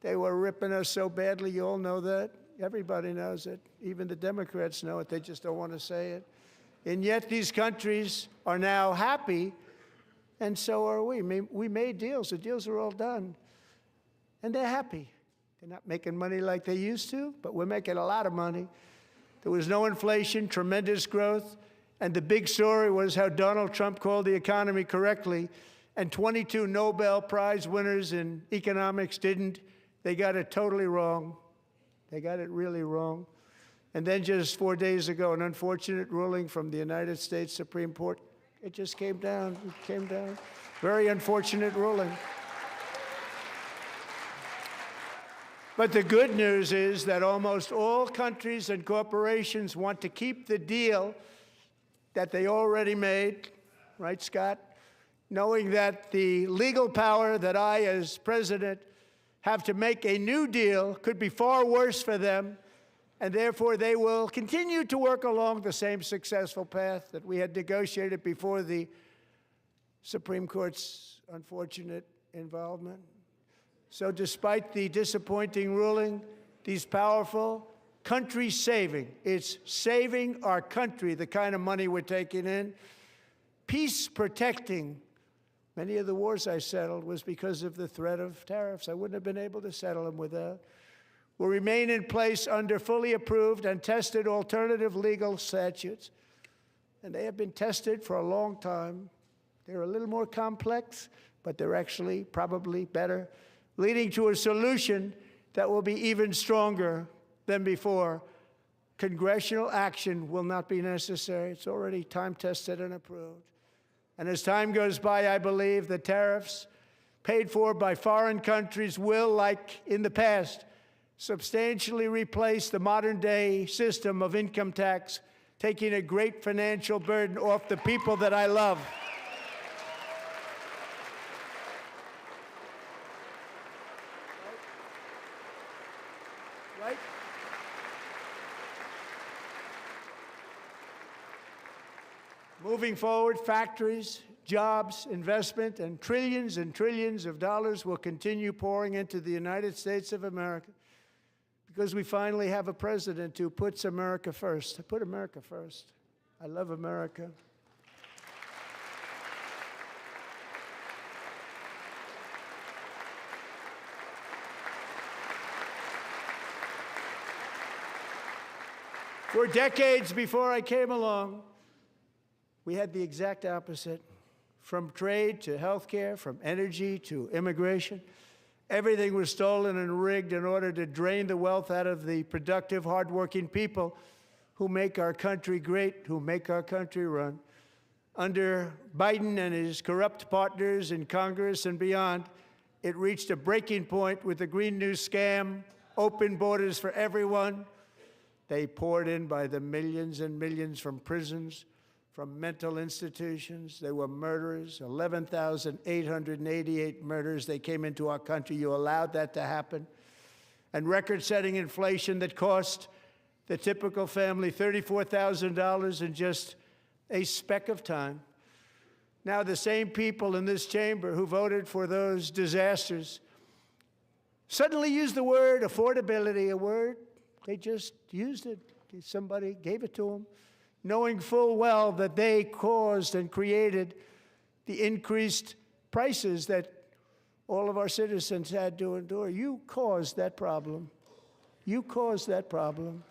They were ripping us so badly, you all know that. Everybody knows it. Even the Democrats know it. They just don't want to say it. And yet these countries are now happy, and so are we. We made deals. The deals are all done. And they're happy. They're not making money like they used to, but we're making a lot of money. There was no inflation, tremendous growth, and the big story was how Donald Trump called the economy correctly, and 22 Nobel Prize winners in economics didn't. They got it totally wrong. They got it really wrong. And then just 4 days ago, an unfortunate ruling from the United States Supreme Court. It just came down. It came down. Very unfortunate ruling. But the good news is that almost all countries and corporations want to keep the deal that they already made, right, Scott? Knowing that the legal power that I, as president, have to make a new deal could be far worse for them, and therefore they will continue to work along the same successful path that we had negotiated before the Supreme Court's unfortunate involvement. So despite the disappointing ruling, these powerful, country-saving, it's saving our country, the kind of money we're taking in, peace-protecting. Many of the wars I settled was because of the threat of tariffs. I wouldn't have been able to settle them without. Will remain in place under fully approved and tested alternative legal statutes. And they have been tested for a long time. They're a little more complex, but they're actually probably better, leading to a solution that will be even stronger than before. Congressional action will not be necessary. It's already time-tested and approved. And as time goes by, I believe the tariffs paid for by foreign countries will, like in the past, substantially replace the modern-day system of income tax, taking a great financial burden off the people that I love. Right? Moving forward, factories, jobs, investment, and trillions of dollars will continue pouring into the United States of America because we finally have a president who puts America first. I put America first. I love America. For decades before I came along, we had the exact opposite. From trade to healthcare, from energy to immigration, everything was stolen and rigged in order to drain the wealth out of the productive, hardworking people who make our country great, who make our country run. Under Biden and his corrupt partners in Congress and beyond, it reached a breaking point with the Green New Scam, open borders for everyone. They poured in by the millions and millions from prisons, from mental institutions. They were murderers, 11,888 murders. They came into our country. You allowed that to happen. And record-setting inflation that cost the typical family $34,000 in just a speck of time. Now the same people in this chamber who voted for those disasters suddenly used the word affordability, a word. They just used it. Somebody gave it to them, knowing full well that they caused and created the increased prices that all of our citizens had to endure. You caused that problem. You caused that problem.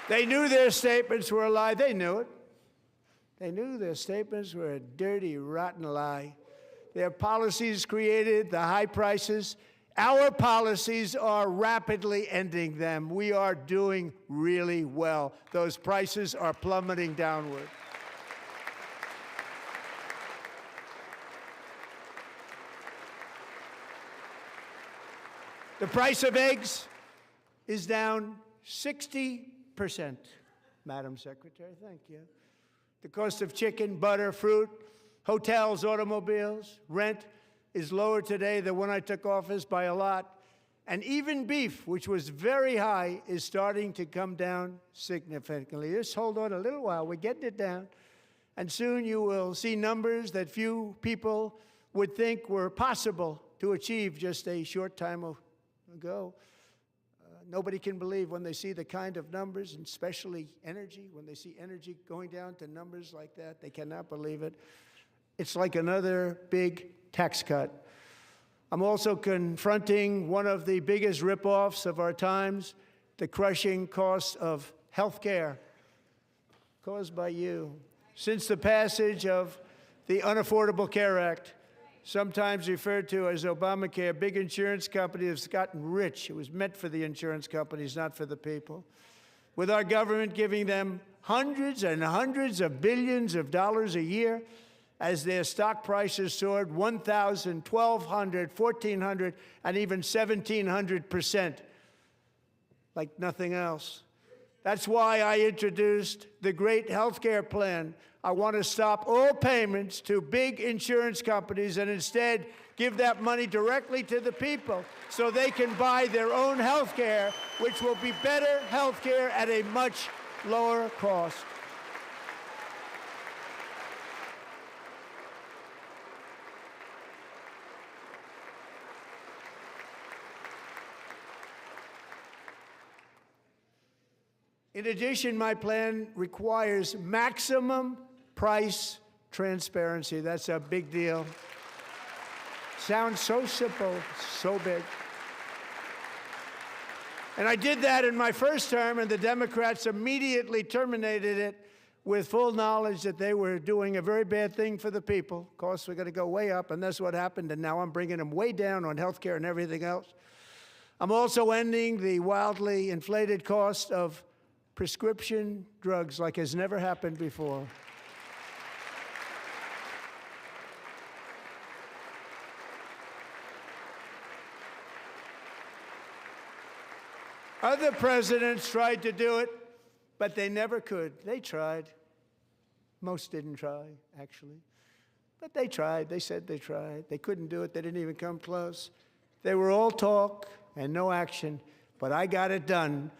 They knew their statements were a lie. They knew it. They knew their statements were a dirty, rotten lie. Their policies created the high prices Our policies are rapidly ending them. We are doing really well. Those prices are plummeting downward. The price of eggs is down 60%. Madam Secretary, thank you. The cost of chicken, butter, fruit, hotels, automobiles, rent is lower today than when I took office by a lot. And even beef, which was very high, is starting to come down significantly. Just hold on a little while. We're getting it down. And soon you will see numbers that few people would think were possible to achieve just a short time ago. Nobody can believe when they see the kind of numbers, and especially energy, when they see energy going down to numbers like that, they cannot believe it. It's like another big tax cut. I'm also confronting one of the biggest ripoffs of our times, the crushing cost of health care caused by you. Since the passage of the Unaffordable Care Act, sometimes referred to as Obamacare, big insurance companies have gotten rich. It was meant for the insurance companies, not for the people. With our government giving them hundreds and hundreds of billions of dollars a year as their stock prices soared 1,000, 1,200, 1,400, and even 1,700%, like nothing else. That's why I introduced the great health care plan. I want to stop all payments to big insurance companies and instead give that money directly to the people so they can buy their own health care, which will be better health care at a much lower cost. In addition, my plan requires maximum price transparency. That's a big deal. Sounds so simple, so big. And I did that in my first term, and the Democrats immediately terminated it with full knowledge that they were doing a very bad thing for the people. Costs were going to go way up, and that's what happened, and now I'm bringing them way down on health care and everything else. I'm also ending the wildly inflated cost of prescription drugs like has never happened before. Other presidents tried to do it, but they never could. They tried. Most didn't try, actually. But they tried. They said they tried. They couldn't do it. They didn't even come close. They were all talk and no action, but I got it done.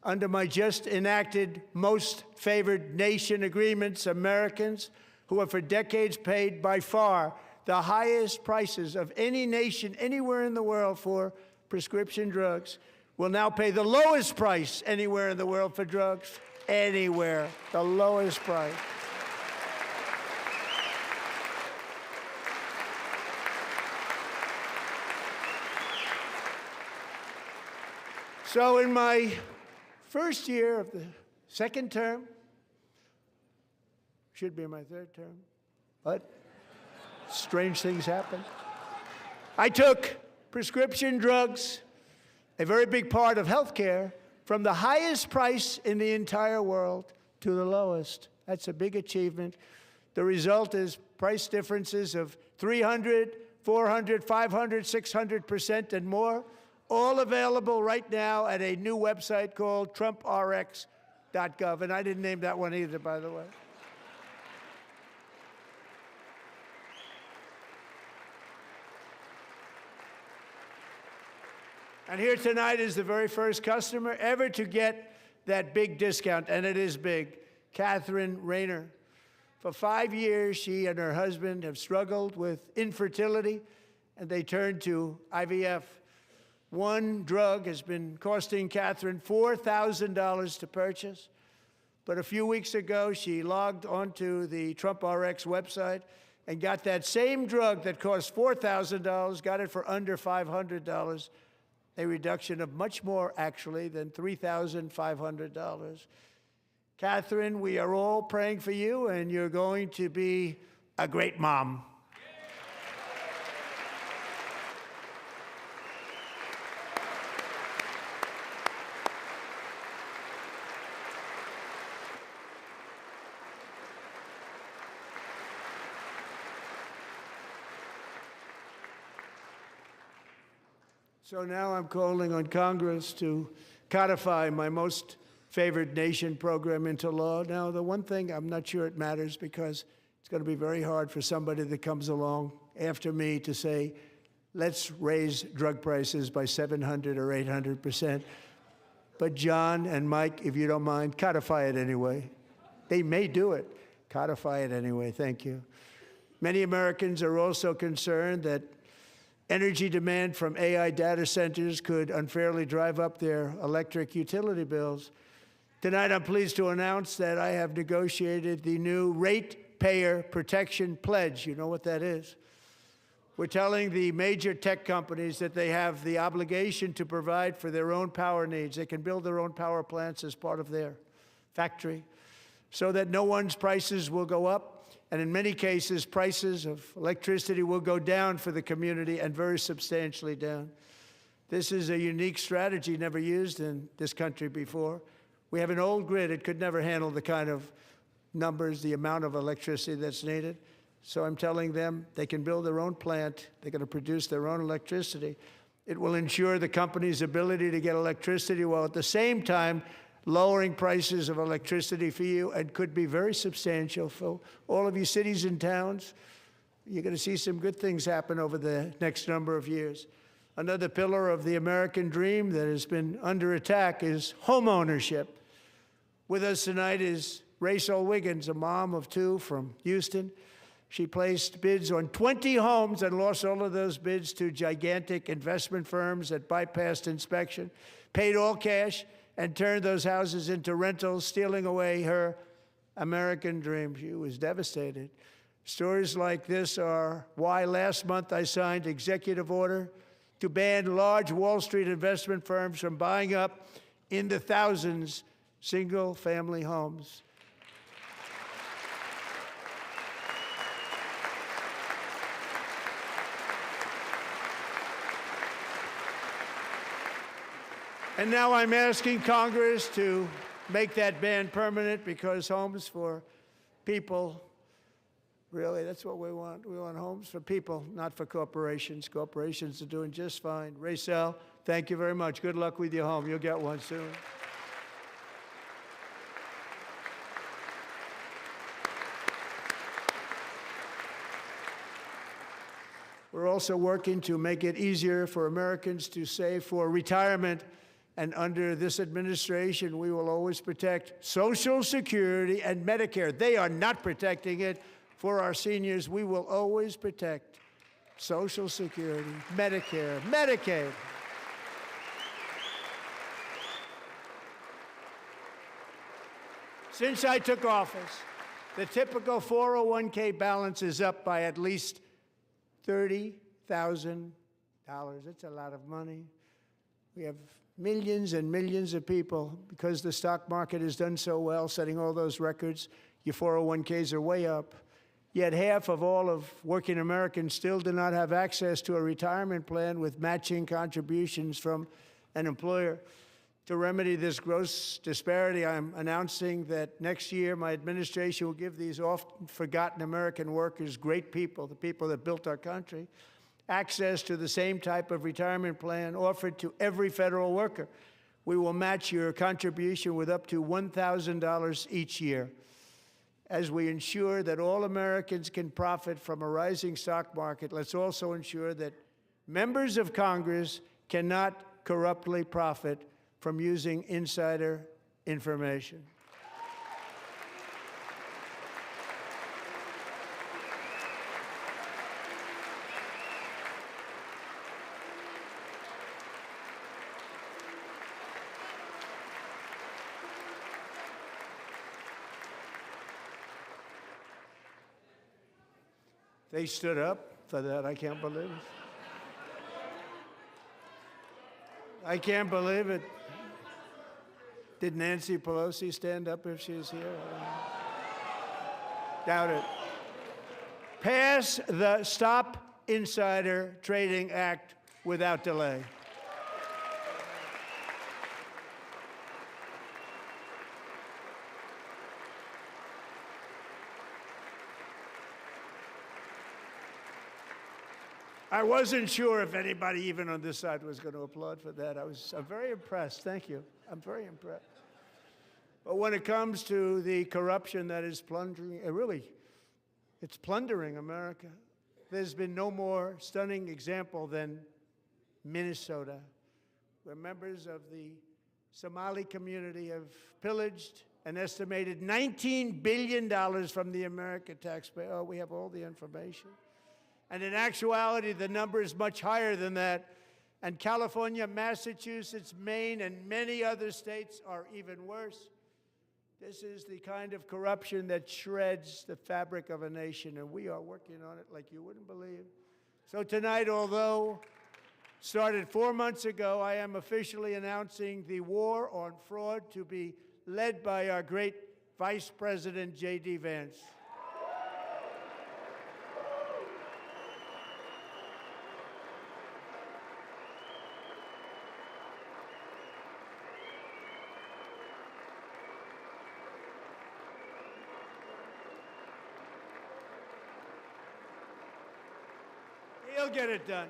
Under my just enacted most favored nation agreements, Americans who have for decades paid by far the highest prices of any nation anywhere in the world for prescription drugs will now pay the lowest price anywhere in the world for drugs. Anywhere, the lowest price. So in my first year of the second term, should be my third term, but strange things happen. I took prescription drugs, a very big part of health care, from the highest price in the entire world to the lowest. That's a big achievement. The result is price differences of 300, 400, 500, 600% and more, all available right now at a new website called TrumpRx.gov. And I didn't name that one either, by the way. And here tonight is the very first customer ever to get that big discount, and it is big, Catherine Rayner. For 5 years, she and her husband have struggled with infertility, and they turned to IVF. One drug has been costing Catherine $4,000 to purchase, but a few weeks ago, she logged onto the TrumpRx website and got that same drug that cost $4,000, got it for under $500. A reduction of much more, actually, than $3,500. Catherine, we are all praying for you, and you're going to be a great mom. So now I'm calling on Congress to codify my most favored nation program into law. Now, the one thing, I'm not sure it matters because it's going to be very hard for somebody that comes along after me to say, let's raise drug prices by 700 or 800%. But John and Mike, if you don't mind, codify it anyway. They may do it. Codify it anyway. Thank you. Many Americans are also concerned that energy demand from AI data centers could unfairly drive up their electric utility bills. Tonight, I'm pleased to announce that I have negotiated the new Ratepayer Protection Pledge. You know what that is? We're telling the major tech companies that they have the obligation to provide for their own power needs. They can build their own power plants as part of their factory so that no one's prices will go up. And in many cases, prices of electricity will go down for the community and very substantially down. This is a unique strategy never used in this country before. We have an old grid. It could never handle the kind of numbers, the amount of electricity that's needed. So I'm telling them they can build their own plant. They're going to produce their own electricity. It will ensure the company's ability to get electricity while at the same time lowering prices of electricity for you, and could be very substantial for all of you cities and towns. You're going to see some good things happen over the next number of years. Another pillar of the American dream that has been under attack is home ownership. With us tonight is Rachel Wiggins, a mom of two from Houston. She placed bids on 20 homes and lost all of those bids to gigantic investment firms that bypassed inspection, paid all cash, and turned those houses into rentals, stealing away her American dream. She was devastated. Stories like this are why last month I signed executive order to ban large Wall Street investment firms from buying up in the thousands single-family homes. And now I'm asking Congress to make that ban permanent, because homes for people, really, that's what we want. We want homes for people, not for corporations. Corporations are doing just fine. Rachel, thank you very much. Good luck with your home. You'll get one soon. We're also working to make it easier for Americans to save for retirement. And under this administration, we will always protect Social Security and Medicare. They are not protecting it for our seniors. We will always protect Social Security, Medicare, Medicaid. Since I took office, the typical 401k balance is up by at least $30,000. That's a lot of money. We have millions and millions of people, because the stock market has done so well, setting all those records. Your 401ks are way up. Yet half of all of working Americans still do not have access to a retirement plan with matching contributions from an employer. To remedy this gross disparity, I'm announcing that next year my administration will give these often forgotten American workers, great people, the people that built our country, access to the same type of retirement plan offered to every federal worker. We will match your contribution with up to $1,000 each year. As we ensure that all Americans can profit from a rising stock market, let's also ensure that members of Congress cannot corruptly profit from using insider information. They stood up for that. I can't believe it. I can't believe it. Did Nancy Pelosi stand up if she's here? Doubt it. Pass the Stop Insider Trading Act without delay. I wasn't sure if anybody, even on this side, was going to applaud for that. I'm very impressed. Thank you. I'm very impressed. But when it comes to the corruption that is plundering, it's plundering America. There's been no more stunning example than Minnesota, where members of the Somali community have pillaged an estimated $19 billion from the American taxpayer. Oh, we have all the information. And in actuality, the number is much higher than that. And California, Massachusetts, Maine, and many other states are even worse. This is the kind of corruption that shreds the fabric of a nation, and we are working on it like you wouldn't believe. So tonight, although started 4 months ago, I am officially announcing the war on fraud to be led by our great Vice President, J.D. Vance. He'll get it done.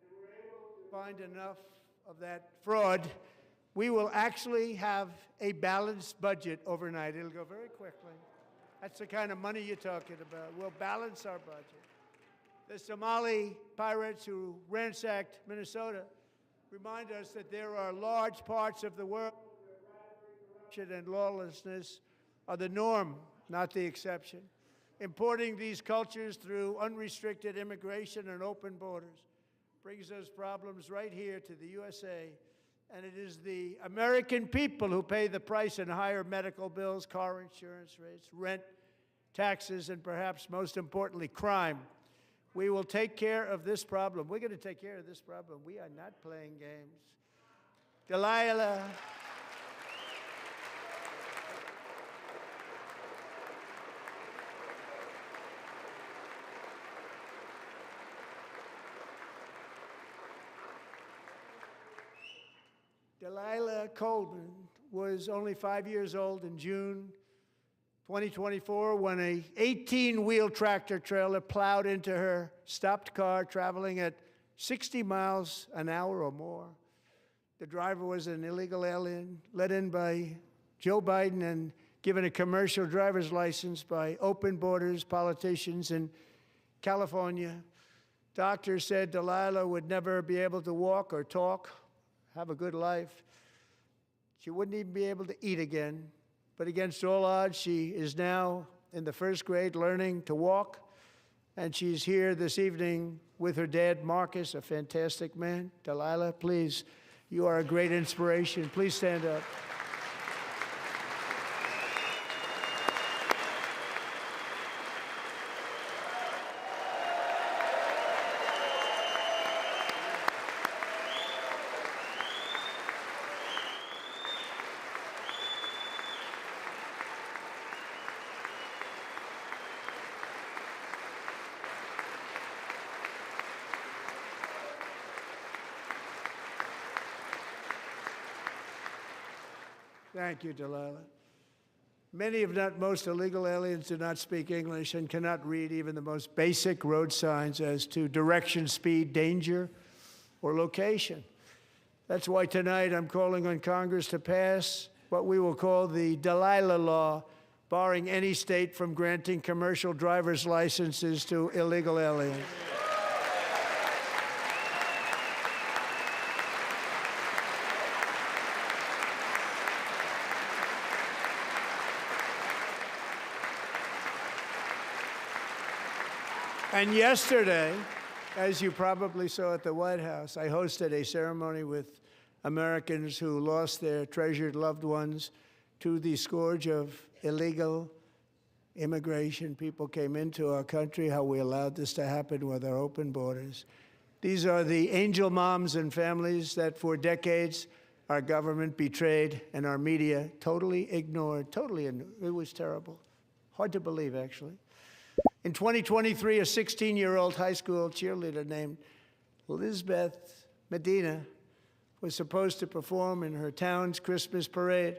And we're able to find enough of that fraud. We will actually have a balanced budget overnight. It'll go very quickly. That's the kind of money you're talking about. We'll balance our budget. The Somali pirates who ransacked Minnesota remind us that there are large parts of the world where corruption and lawlessness are the norm, not the exception. Importing these cultures through unrestricted immigration and open borders brings those problems right here to the USA. And it is the American people who pay the price in higher medical bills, car insurance rates, rent, taxes, and perhaps most importantly, crime. We will take care of this problem. We're going to take care of this problem. We are not playing games. Delilah. Delilah Coleman was only 5 years old in June 2024 when a 18-wheel tractor trailer plowed into her stopped car traveling at 60 miles an hour or more. The driver was an illegal alien let in by Joe Biden and given a commercial driver's license by open borders politicians in California. Doctors said Delilah would never be able to walk or talk, have a good life. She wouldn't even be able to eat again. But against all odds, she is now in the first grade learning to walk. And she's here this evening with her dad, Marcus, a fantastic man. Delilah, please, you are a great inspiration. Please stand up. Thank you, Delilah. Many, if not most, illegal aliens do not speak English and cannot read even the most basic road signs as to direction, speed, danger, or location. That's why tonight I'm calling on Congress to pass what we will call the Delilah Law, barring any state from granting commercial driver's licenses to illegal aliens. And yesterday, as you probably saw at the White House, I hosted a ceremony with Americans who lost their treasured loved ones to the scourge of illegal immigration. People came into our country, how we allowed this to happen with our open borders. These are the angel moms and families that for decades our government betrayed and our media totally ignored. It was terrible. Hard to believe, actually. In 2023, a 16-year-old high school cheerleader named Elizabeth Medina was supposed to perform in her town's Christmas parade,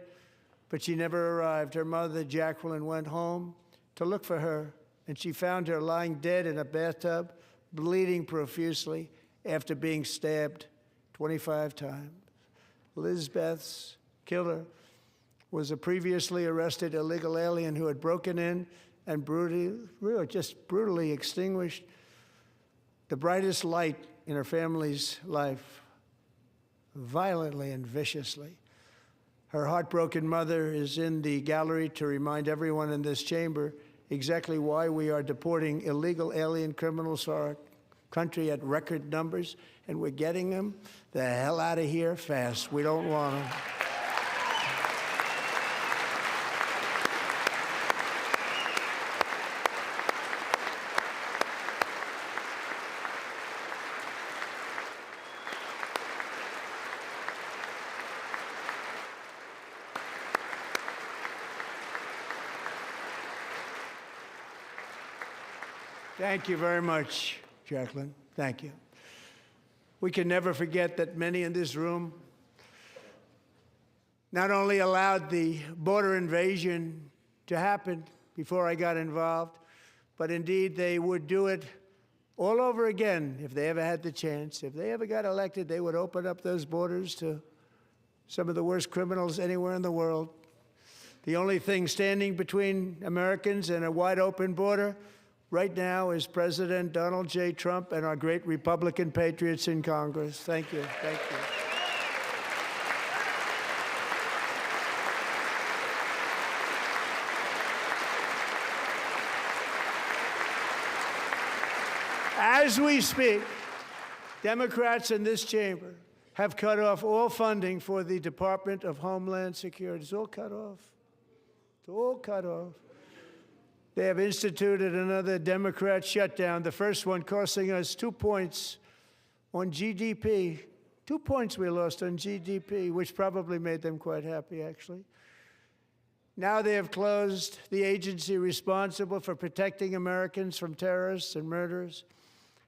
but she never arrived. Her mother, Jacqueline, went home to look for her, and she found her lying dead in a bathtub bleeding profusely after being stabbed 25 times. Lizbeth's killer was a previously arrested illegal alien who had broken in and brutally extinguished the brightest light in her family's life, violently and viciously. Her heartbroken mother is in the gallery to remind everyone in this chamber exactly why we are deporting illegal alien criminals to our country at record numbers, and we're getting them the hell out of here fast. We don't want them. Thank you very much, Jacqueline. Thank you. We can never forget that many in this room not only allowed the border invasion to happen before I got involved, but indeed they would do it all over again if they ever had the chance. If they ever got elected, they would open up those borders to some of the worst criminals anywhere in the world. The only thing standing between Americans and a wide open border right now is President Donald J. Trump and our great Republican patriots in Congress. Thank you. Thank you. As we speak, Democrats in this chamber have cut off all funding for the Department of Homeland Security. It's all cut off. It's all cut off. They have instituted another Democrat shutdown, the first one costing us 2 points on GDP. 2 points we lost on GDP, which probably made them quite happy, actually. Now they have closed the agency responsible for protecting Americans from terrorists and murderers.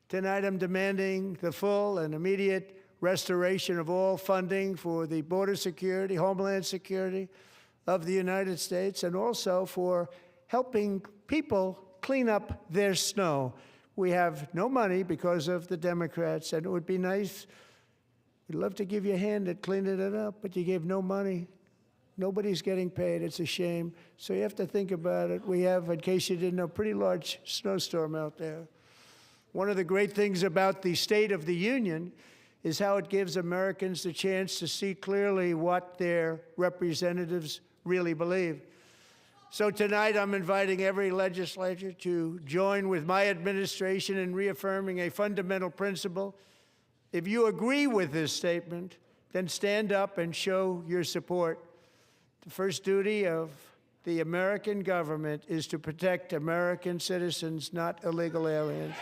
Tonight I'm demanding the full and immediate restoration of all funding for the border security, homeland security of the United States, and also for helping people clean up their snow. We have no money because of the Democrats, and it would be nice. We'd love to give you a hand at cleaning it up, but you gave no money. Nobody's getting paid. It's a shame. So you have to think about it. We have, in case you didn't know, a pretty large snowstorm out there. One of the great things about the State of the Union is how it gives Americans the chance to see clearly what their representatives really believe. So tonight, I'm inviting every legislator to join with my administration in reaffirming a fundamental principle. If you agree with this statement, then stand up and show your support. The first duty of the American government is to protect American citizens, not illegal aliens.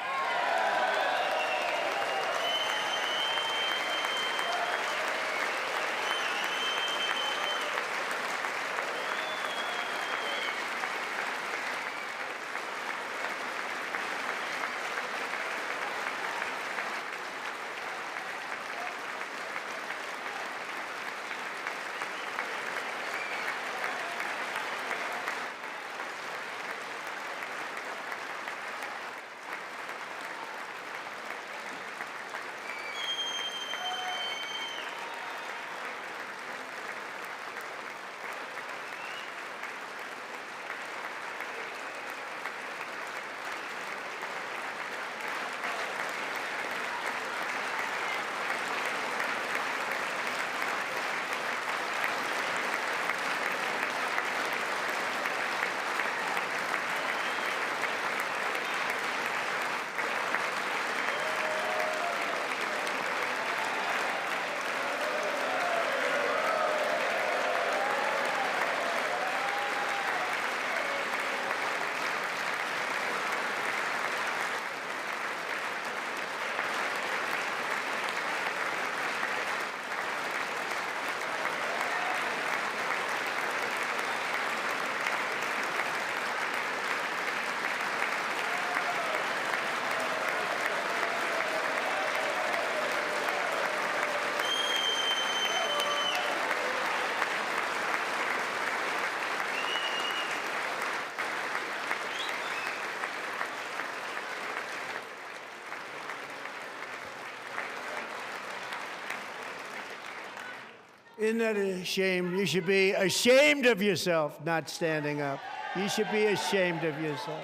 Isn't that a shame? You should be ashamed of yourself not standing up. You should be ashamed of yourself.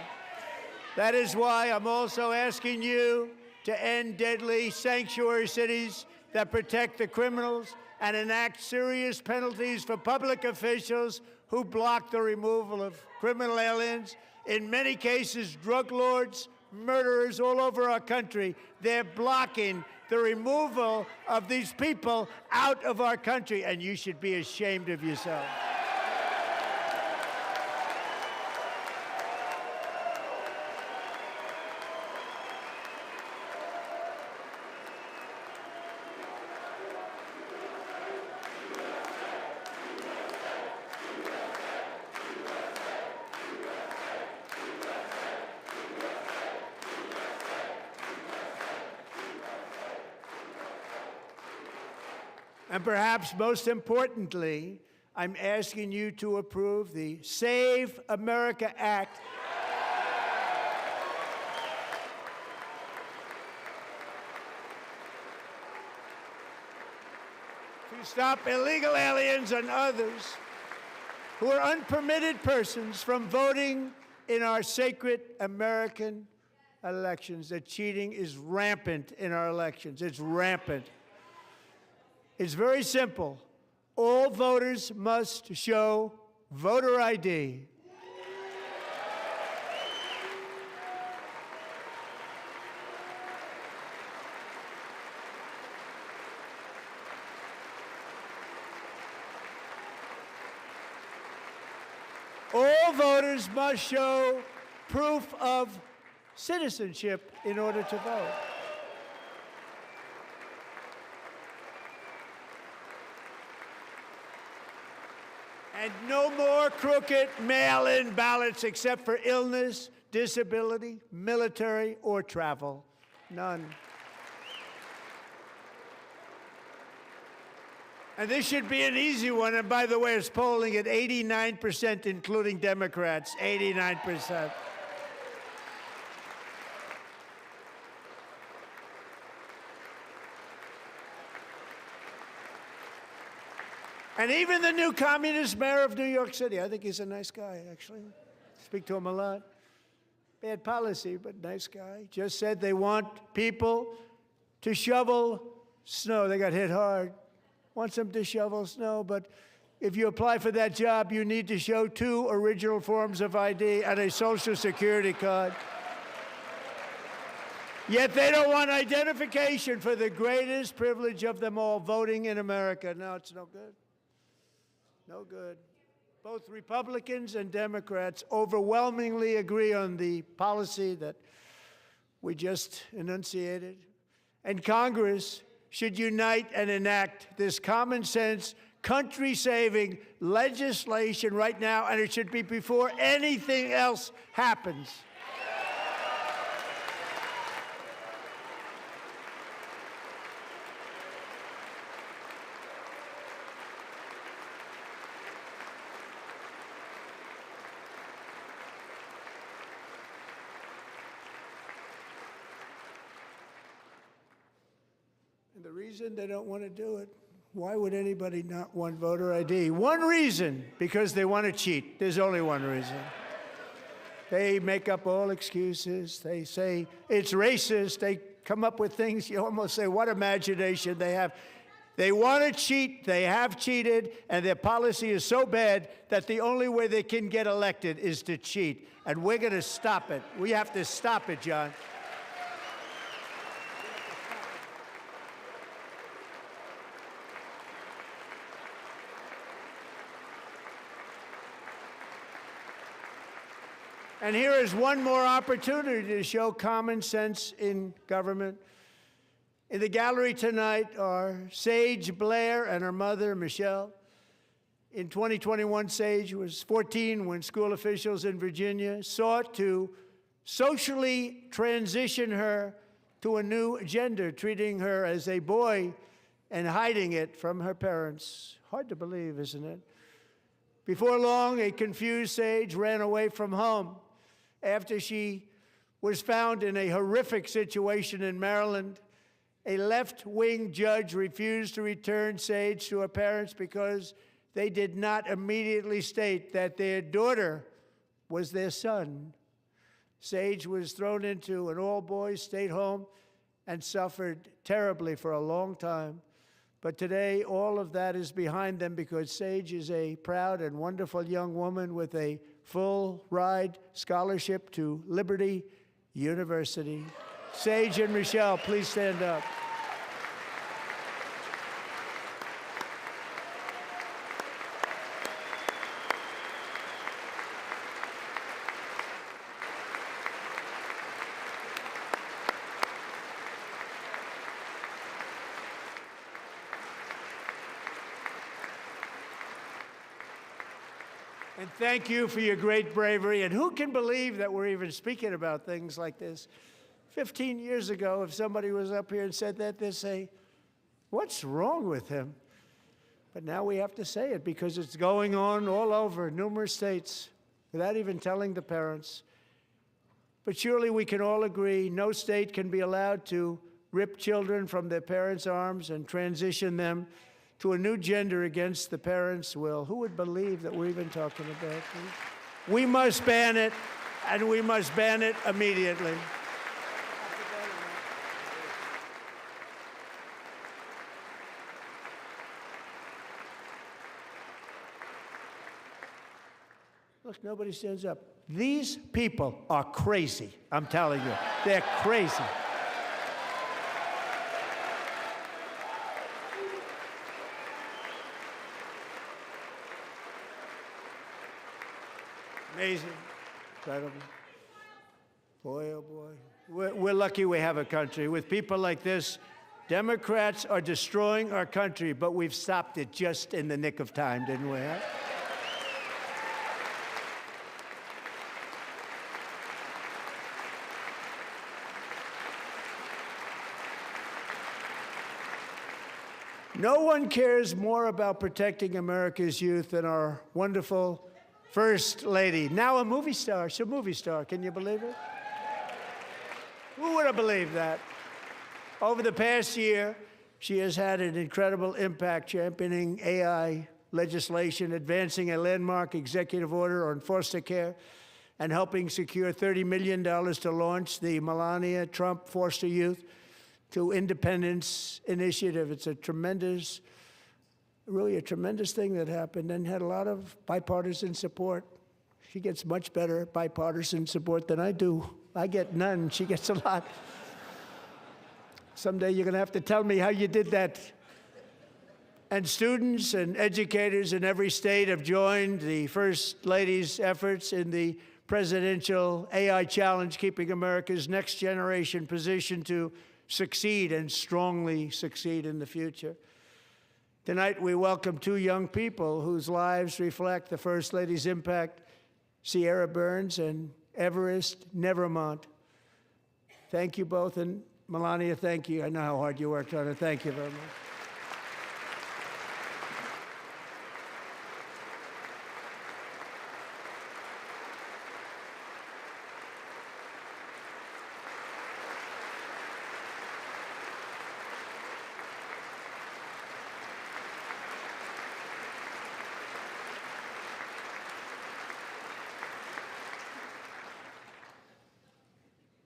That is why I'm also asking you to end deadly sanctuary cities that protect the criminals and enact serious penalties for public officials who block the removal of criminal aliens. In many cases, drug lords, murderers all over our country, they're blocking the removal of these people out of our country, and you should be ashamed of yourself. And perhaps most importantly, I'm asking you to approve the Save America Act. To stop illegal aliens and others who are unpermitted persons from voting in our sacred American elections. That cheating is rampant in our elections. It's rampant. It's very simple. All voters must show voter ID. All voters must show proof of citizenship in order to vote. And no more crooked mail-in ballots except for illness, disability, military, or travel. None. And this should be an easy one. And by the way, it's polling at 89%, including Democrats, 89%. And even the new communist mayor of New York City, I think he's a nice guy, actually. Speak to him a lot. Bad policy, but nice guy. Just said they want people to shovel snow. They got hit hard. Wants them to shovel snow, but if you apply for that job, you need to show 2 original forms of ID and a Social Security card. Yet they don't want identification for the greatest privilege of them all, voting in America. No, it's no good. No good. Both Republicans and Democrats overwhelmingly agree on the policy that we just enunciated. And Congress should unite and enact this common sense, country-saving legislation right now, and it should be before anything else happens. And the reason they don't want to do it, why would anybody not want voter ID? One reason, because they want to cheat. There's only one reason. They make up all excuses. They say it's racist. They come up with things, you almost say, what imagination they have. They want to cheat. They have cheated. And their policy is so bad that the only way they can get elected is to cheat. And we're going to stop it. We have to stop it, John. And here is one more opportunity to show common sense in government. In the gallery tonight are Sage Blair and her mother, Michelle. In 2021, Sage was 14 when school officials in Virginia sought to socially transition her to a new gender, treating her as a boy and hiding it from her parents. Hard to believe, isn't it? Before long, a confused Sage ran away from home after she was found in a horrific situation in Maryland A left-wing judge refused to return Sage to her parents because they did not immediately state that their daughter was their son. Sage was thrown into an all-boys state home and suffered terribly for a long time. But today, all of that is behind them because Sage is a proud and wonderful young woman with a full-ride scholarship to Liberty University. Sage and Michelle, please stand up. And thank you for your great bravery. And who can believe that we're even speaking about things like this? 15 years ago, if somebody was up here and said that, they'd say, what's wrong with him? But now we have to say it because it's going on all over numerous states without even telling the parents. But surely we can all agree no state can be allowed to rip children from their parents' arms and transition them to a new gender against the parents' will. Who would believe that we're even talking about this? We must ban it, and we must ban it immediately. Look, nobody stands up. These people are crazy, I'm telling you. They're crazy. Amazing. Incredible. Boy, oh boy. We're lucky we have a country. With people like this, Democrats are destroying our country, but we've stopped it just in the nick of time, didn't we? Huh? No one cares more about protecting America's youth than our wonderful First Lady, now a movie star. She's a movie star. Can you believe it? Who would have believed that? Over the past year, she has had an incredible impact championing AI legislation, advancing a landmark executive order on foster care, and helping secure $30 million to launch the Melania Trump Foster Youth to Independence Initiative. It's a tremendous, really a tremendous thing that happened and had a lot of bipartisan support. She gets much better bipartisan support than I do. I get none. She gets a lot. Someday you're going to have to tell me how you did that. And students and educators in every state have joined the First Lady's efforts in the presidential AI challenge, keeping America's next generation positioned to succeed and strongly succeed in the future. Tonight, we welcome two young people whose lives reflect the First Lady's impact, Sierra Burns and Everest Nevermont. Thank you both, and Melania, thank you. I know how hard you worked on it. Thank you very much.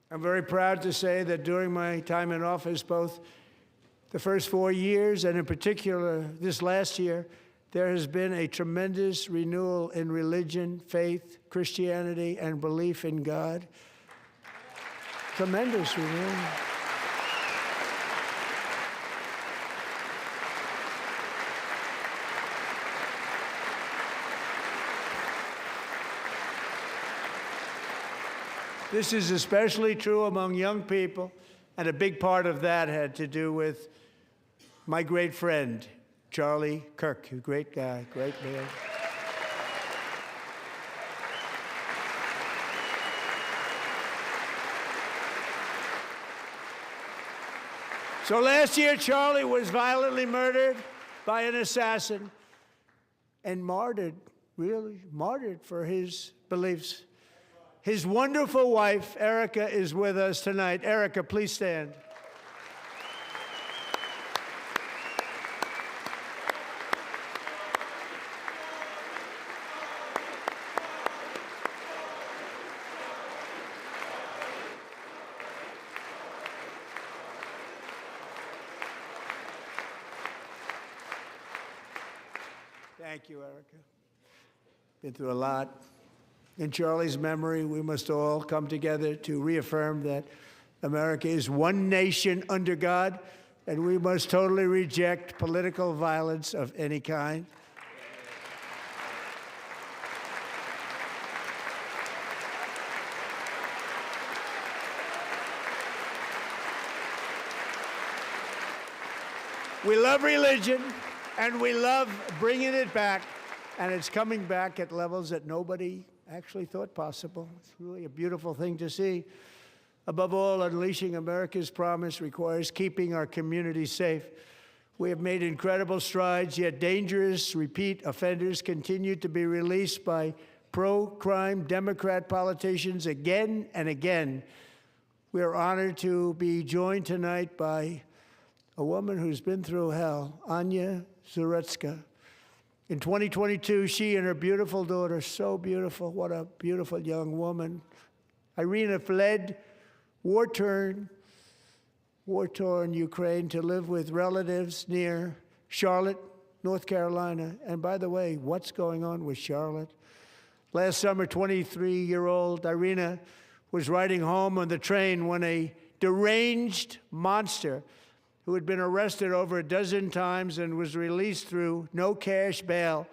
I'm very proud to say that during my time in office, both the first 4 years and in particular this last year, there has been a tremendous renewal in religion, faith, Christianity, and belief in God. Tremendous renewal. This is especially true among young people, and a big part of that had to do with my great friend, Charlie Kirk, a great guy, great man. So last year, Charlie was violently murdered by an assassin and martyred, really martyred for his beliefs. His wonderful wife, Erica, is with us tonight. Erica, please stand. Thank you, Erica. Been through a lot. In Charlie's memory, we must all come together to reaffirm that America is one nation under God, and we must totally reject political violence of any kind. We love religion, and we love bringing it back, and it's coming back at levels that nobody actually thought possible. It's really a beautiful thing to see. Above all, unleashing America's promise requires keeping our communities safe. We have made incredible strides, yet dangerous repeat offenders continue to be released by pro-crime Democrat politicians again and again. We are honored to be joined tonight by a woman who's been through hell, Anya Zaretsky. In 2022, she and her beautiful daughter, so beautiful, what a beautiful young woman, Irina, fled war-torn Ukraine to live with relatives near Charlotte, North Carolina. And by the way, what's going on with Charlotte? Last summer, 23-year-old Irina was riding home on the train when a deranged monster who had been arrested over a dozen times and was released through no cash bail,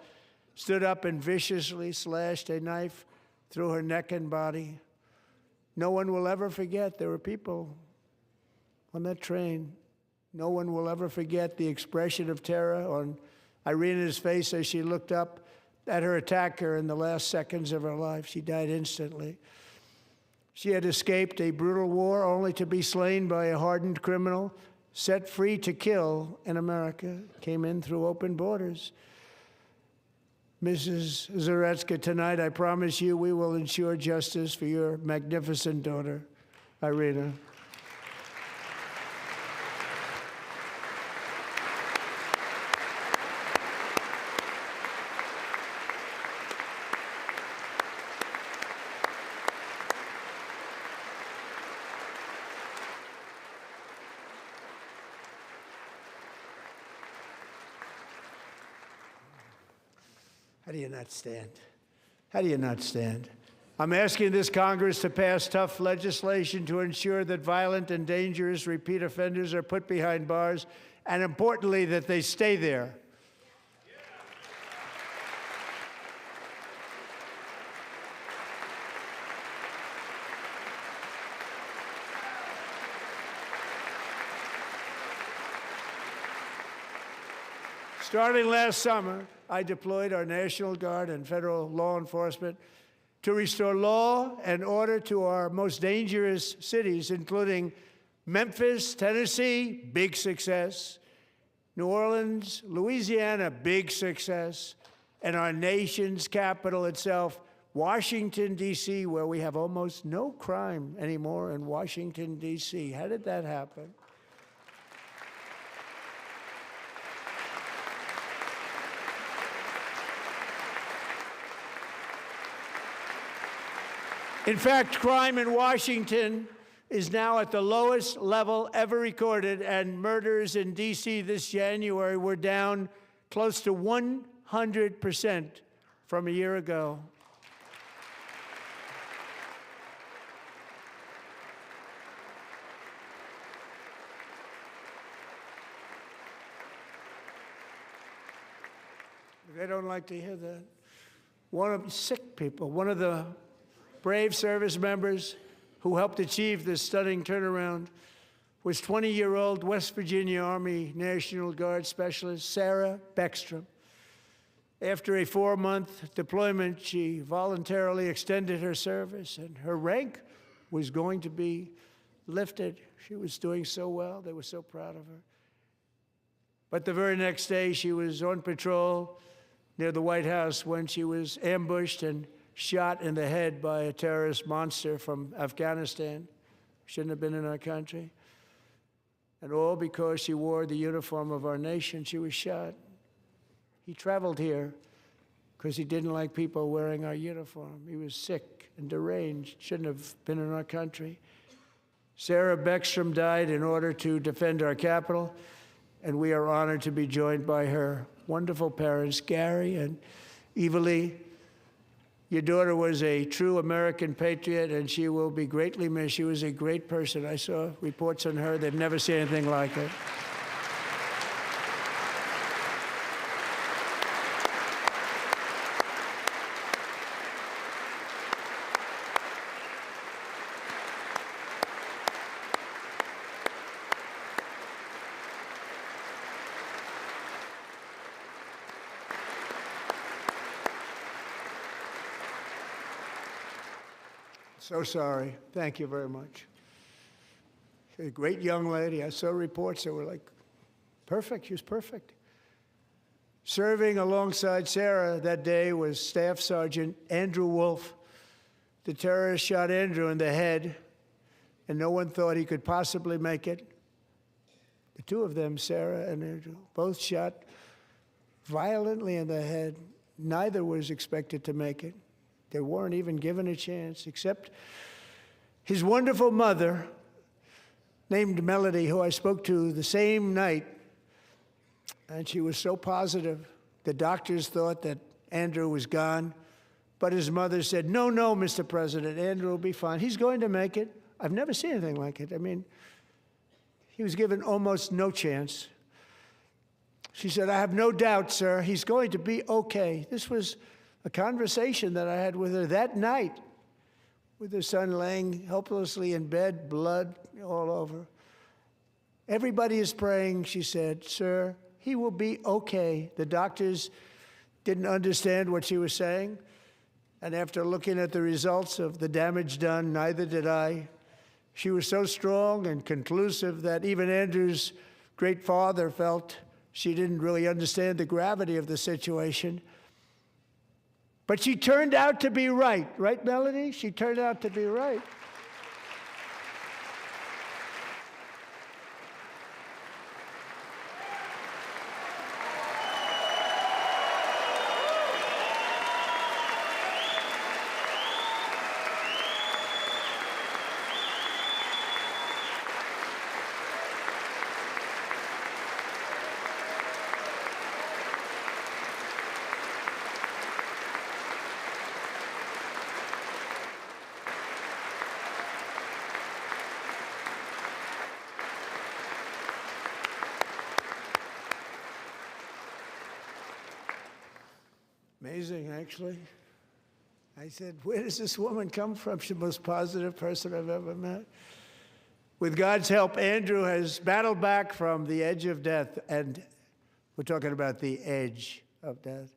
stood up and viciously slashed a knife through her neck and body. No one will ever forget. There were people on that train. No one will ever forget the expression of terror on Irina's face as she looked up at her attacker in the last seconds of her life. She died instantly. She had escaped a brutal war only to be slain by a hardened criminal, set free to kill in America, came in through open borders. Mrs. Zaretsky, tonight I promise you we will ensure justice for your magnificent daughter, Irina. How do you not stand? How do you not stand? I'm asking this Congress to pass tough legislation to ensure that violent and dangerous repeat offenders are put behind bars, and importantly, that they stay there. Starting last summer, I deployed our National Guard and federal law enforcement to restore law and order to our most dangerous cities, including Memphis, Tennessee, big success, New Orleans, Louisiana, big success, and our nation's capital itself, Washington, D.C., where we have almost no crime anymore in Washington, D.C. How did that happen? In fact, crime in Washington is now at the lowest level ever recorded, and murders in D.C. this January were down close to 100% from a year ago. They don't like to hear that. One of sick people, one of the brave service members who helped achieve this stunning turnaround was 20-year-old West Virginia Army National Guard Specialist Sarah Beckstrom. After a 4-month deployment, she voluntarily extended her service, and her rank was going to be lifted. She was doing so well. They were so proud of her. But the very next day, she was on patrol near the White House when she was ambushed and shot in the head by a terrorist monster from Afghanistan. Shouldn't have been in our country. And all because she wore the uniform of our nation. She was shot. He traveled here because he didn't like people wearing our uniform. He was sick and deranged. Shouldn't have been in our country. Sarah Beckstrom died in order to defend our capital. and we are honored to be joined by her wonderful parents, Gary and Eva Lee. Your daughter was a true American patriot, and she will be greatly missed. She was a great person. I saw reports on her. They've never seen anything like it. So sorry. Thank you very much. She's a great young lady. I saw reports that were like, perfect. She was perfect. Serving alongside Sarah that day was Staff Sergeant Andrew Wolf. The terrorist shot Andrew in the head, and no one thought he could possibly make it. The two of them, Sarah and Andrew, both shot violently in the head. Neither was expected to make it. They weren't even given a chance, except his wonderful mother, named Melody, who I spoke to the same night, and she was so positive. The doctors thought that Andrew was gone, but his mother said, no, Mr. President, Andrew will be fine. He's going to make it. I've never seen anything like it. I mean, he was given almost no chance. She said, I have no doubt, sir, he's going to be okay. This was a conversation that I had with her that night, with her son laying helplessly in bed, blood all over. Everybody is praying, she said, sir, he will be okay. The doctors didn't understand what she was saying, and after looking at the results of the damage done, neither did I. She was so strong and conclusive that even Andrew's great father felt she didn't really understand the gravity of the situation. But she turned out to be right. Right, Melody? She turned out to be right. Amazing, actually. I said, where does this woman come from? She's the most positive person I've ever met. With God's help, Andrew has battled back from the edge of death, and we're talking about the edge of death,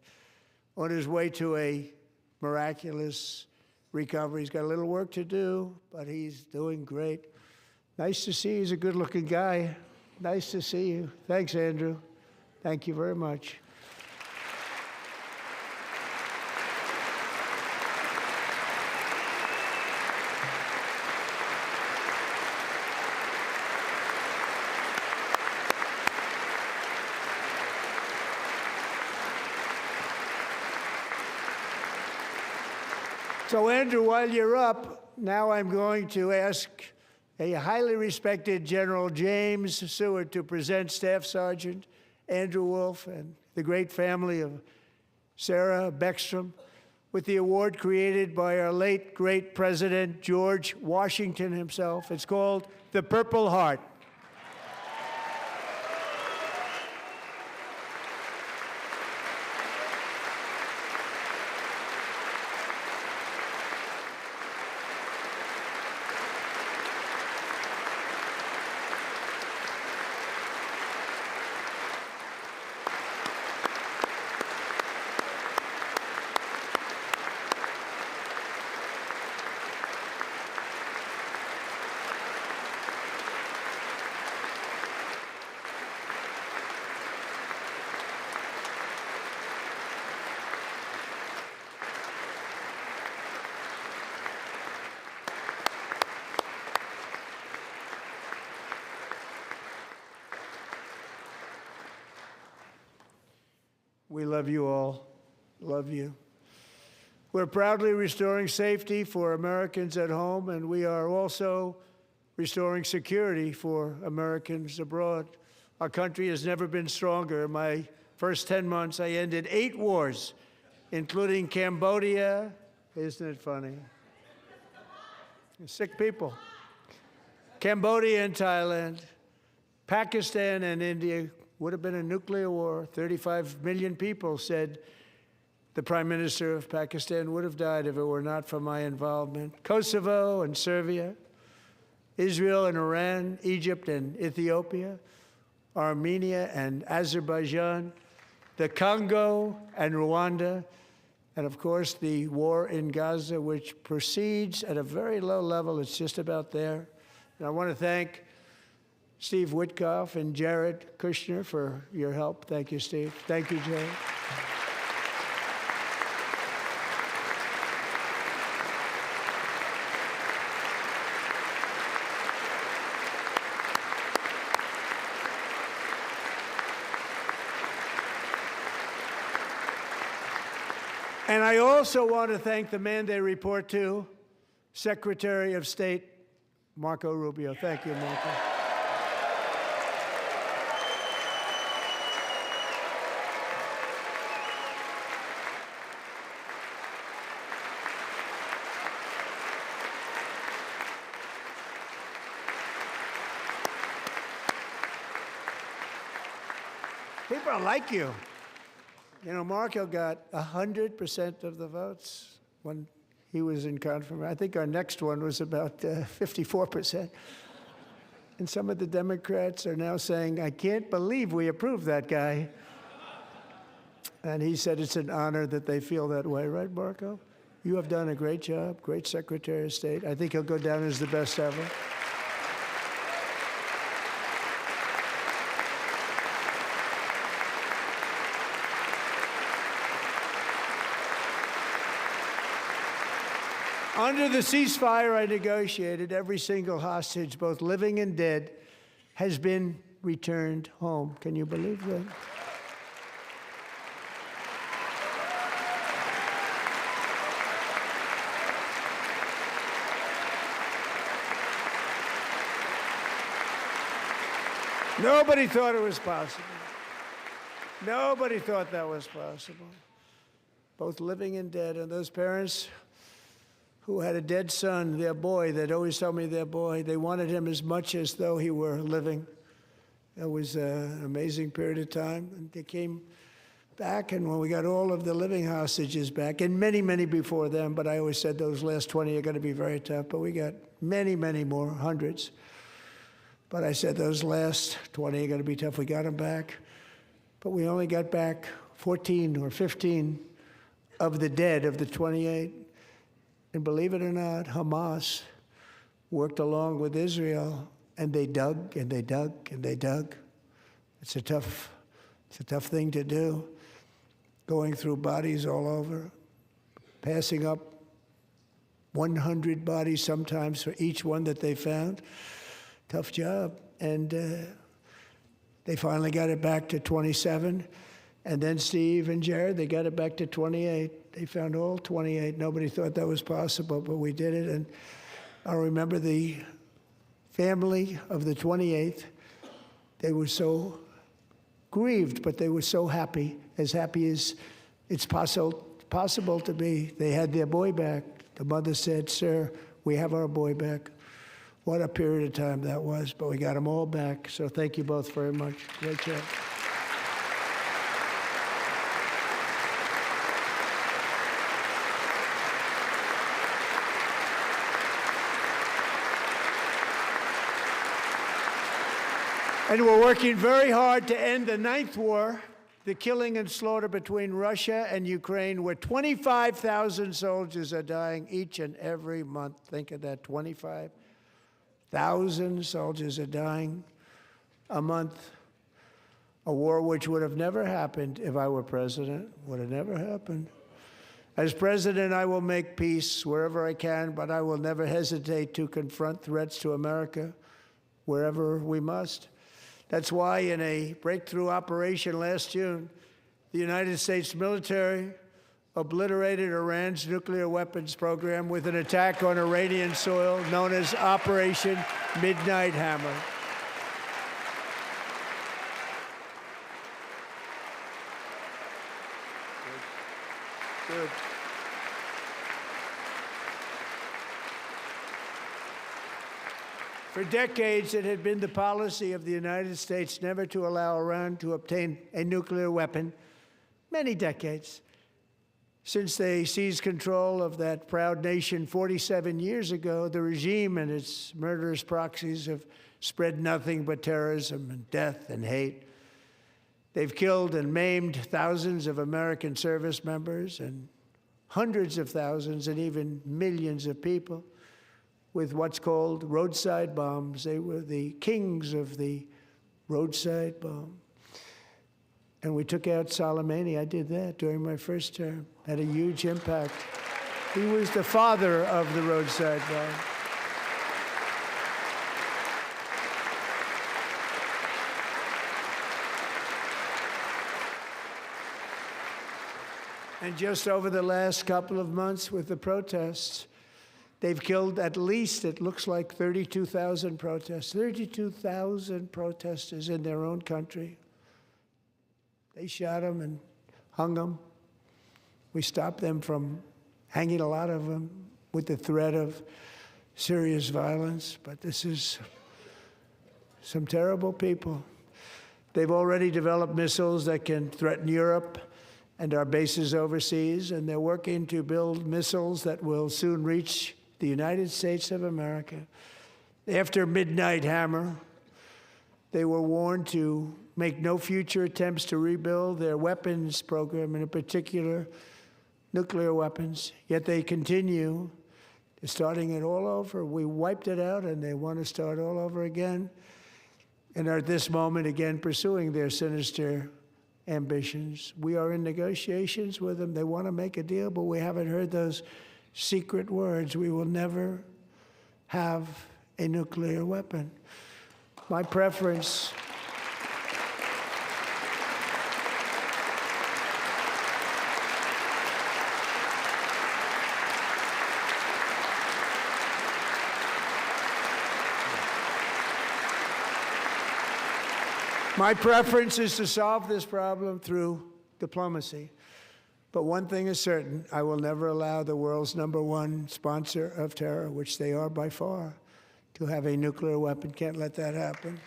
on his way to a miraculous recovery. He's got a little work to do, but he's doing great. Nice to see you. He's a good-looking guy. Nice to see you. Thanks, Andrew. Thank you very much. So, Andrew, while you're up, now I'm going to ask a highly respected General James Seward to present Staff Sergeant Andrew Wolf and the great family of Sarah Beckstrom with the award created by our late, great President George Washington himself. It's called the Purple Heart. We love you all. Love you. We're proudly restoring safety for Americans at home, and we are also restoring security for Americans abroad. Our country has never been stronger. In my first 10 months, I ended 8 wars, including Cambodia. Isn't it funny? Sick people. Cambodia and Thailand, Pakistan and India. Would have been a nuclear war. 35 million people said the Prime Minister of Pakistan would have died if it were not for my involvement. Kosovo and Serbia, Israel and Iran, Egypt and Ethiopia, Armenia and Azerbaijan, the Congo and Rwanda, and of course the war in Gaza, which proceeds at a very low level. It's just about there. And I want to thank Steve Witkoff and Jared Kushner for your help. Thank you, Steve. Thank you, Jared. And I also want to thank the man they report to, Secretary of State Marco Rubio. Thank you, Marco. People like you. You know, Marco got 100% of the votes when he was in confirmation. I think our next one was about 54%. And some of the Democrats are now saying, I can't believe we approved that guy. And he said it's an honor that they feel that way, right, Marco? You have done a great job, great Secretary of State. I think he'll go down as the best ever. Under the ceasefire I negotiated, every single hostage, both living and dead, has been returned home. Can you believe that? Nobody thought it was possible. Nobody thought that was possible. Both living and dead. And those parents who had a dead son, their boy, they'd always tell me their boy, they wanted him as much as though he were living. It was an amazing period of time. And they came back, and when we got all of the living hostages back, and many, many before them, but I always said those last 20 are going to be very tough, but we got many, many more, hundreds. But I said those last 20 are going to be tough. We got them back. But we only got back 14 or 15 of the dead of the 28. And believe it or not, Hamas worked along with Israel, and they dug and they dug and they dug. It's a tough thing to do, going through bodies all over, passing up 100 bodies sometimes for each one that they found. Tough job. And they finally got it back to 27. And then Steve and Jared, they got it back to 28. They found all 28. Nobody thought that was possible, but we did it. And I remember the family of the 28th. They were so grieved, but they were so happy as it's possible to be. They had their boy back. The mother said, "Sir, we have our boy back." What a period of time that was, but we got them all back. So thank you both very much. Great job. And we're working very hard to end the 9th war, the killing and slaughter between Russia and Ukraine, where 25,000 soldiers are dying each and every month. Think of that, 25,000 soldiers are dying a month. A war which would have never happened if I were president, would have never happened. As president, I will make peace wherever I can, but I will never hesitate to confront threats to America wherever we must. That's why in a breakthrough operation last June, the United States military obliterated Iran's nuclear weapons program with an attack on Iranian soil known as Operation Midnight Hammer. Good. For decades, it had been the policy of the United States never to allow Iran to obtain a nuclear weapon. Many decades. Since they seized control of that proud nation 47 years ago, the regime and its murderous proxies have spread nothing but terrorism and death and hate. They've killed and maimed thousands of American service members and hundreds of thousands and even millions of people with what's called roadside bombs. They were the kings of the roadside bomb. And we took out Soleimani. I did that during my first term. Had a huge impact. He was the father of the roadside bomb. And just over the last couple of months with the protests, they've killed at least, it looks like, 32,000 protesters. 32,000 protesters in their own country. They shot them and hung them. We stopped them from hanging a lot of them with the threat of serious violence. But this is some terrible people. They've already developed missiles that can threaten Europe and our bases overseas, and they're working to build missiles that will soon reach the United States of America. After Midnight Hammer, they were warned to make no future attempts to rebuild their weapons program, and in particular, nuclear weapons. Yet they continue. They're starting it all over. We wiped it out, and they want to start all over again, and are at this moment again pursuing their sinister ambitions. We are in negotiations with them. They want to make a deal, but we haven't heard those secret words. We will never have a nuclear weapon. My preference is to solve this problem through diplomacy. But one thing is certain, I will never allow the world's #1 sponsor of terror, which they are by far, to have a nuclear weapon. Can't let that happen.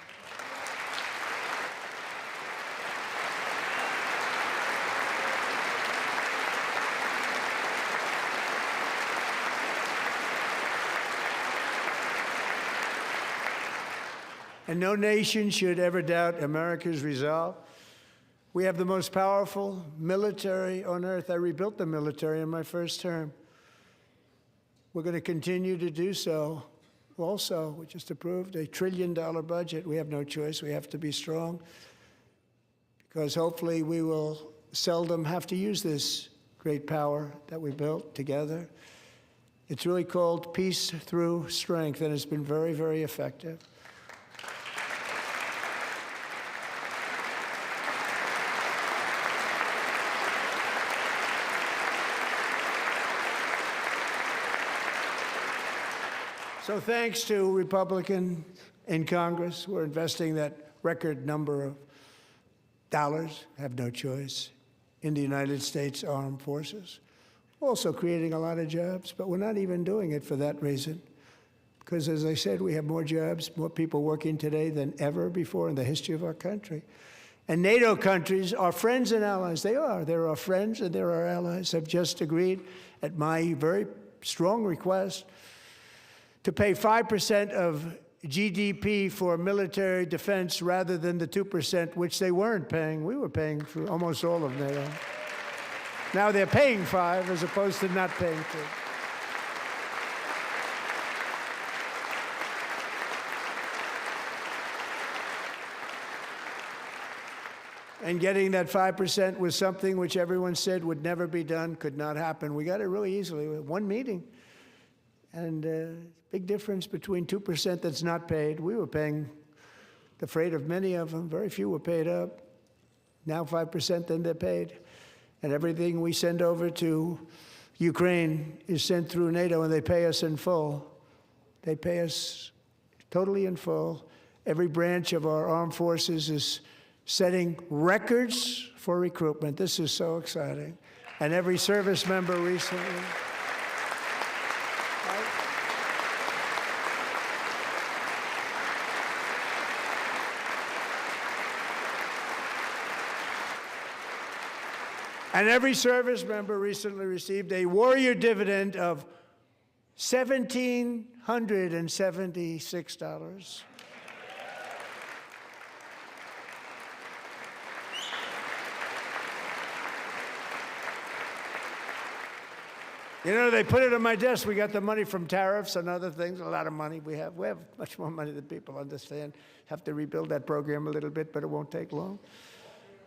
And no nation should ever doubt America's resolve. We have the most powerful military on earth. I rebuilt the military in my first term. We're going to continue to do so. Also, we just approved a $1 trillion budget. We have no choice. We have to be strong, because hopefully we will seldom have to use this great power that we built together. It's really called peace through strength, and it's been very, very effective. So thanks to Republicans in Congress, we're investing that record number of dollars, have no choice, in the United States Armed Forces. Also creating a lot of jobs, but we're not even doing it for that reason. Because as I said, we have more jobs, more people working today than ever before in the history of our country. And NATO countries are friends and allies. They are. They're our friends and they're our allies. Have just agreed, at my very strong request, to pay 5% of GDP for military defense rather than the 2%, which they weren't paying. We were paying for almost all of NATO. Now they're paying 5 as opposed to not paying 2. And getting that 5% was something which everyone said would never be done, could not happen. We got it really easily with one meeting. And big difference between 2% that's not paid. We were paying the freight of many of them. Very few were paid up. Now 5%, then they're paid. And everything we send over to Ukraine is sent through NATO, and they pay us in full. They pay us totally in full. Every branch of our armed forces is setting records for recruitment. This is so exciting. And every service member recently. And every service member recently received a warrior dividend of $1,776. You know, they put it on my desk. We got the money from tariffs and other things, a lot of money we have. We have much more money than people understand. Have to rebuild that program a little bit, but it won't take long.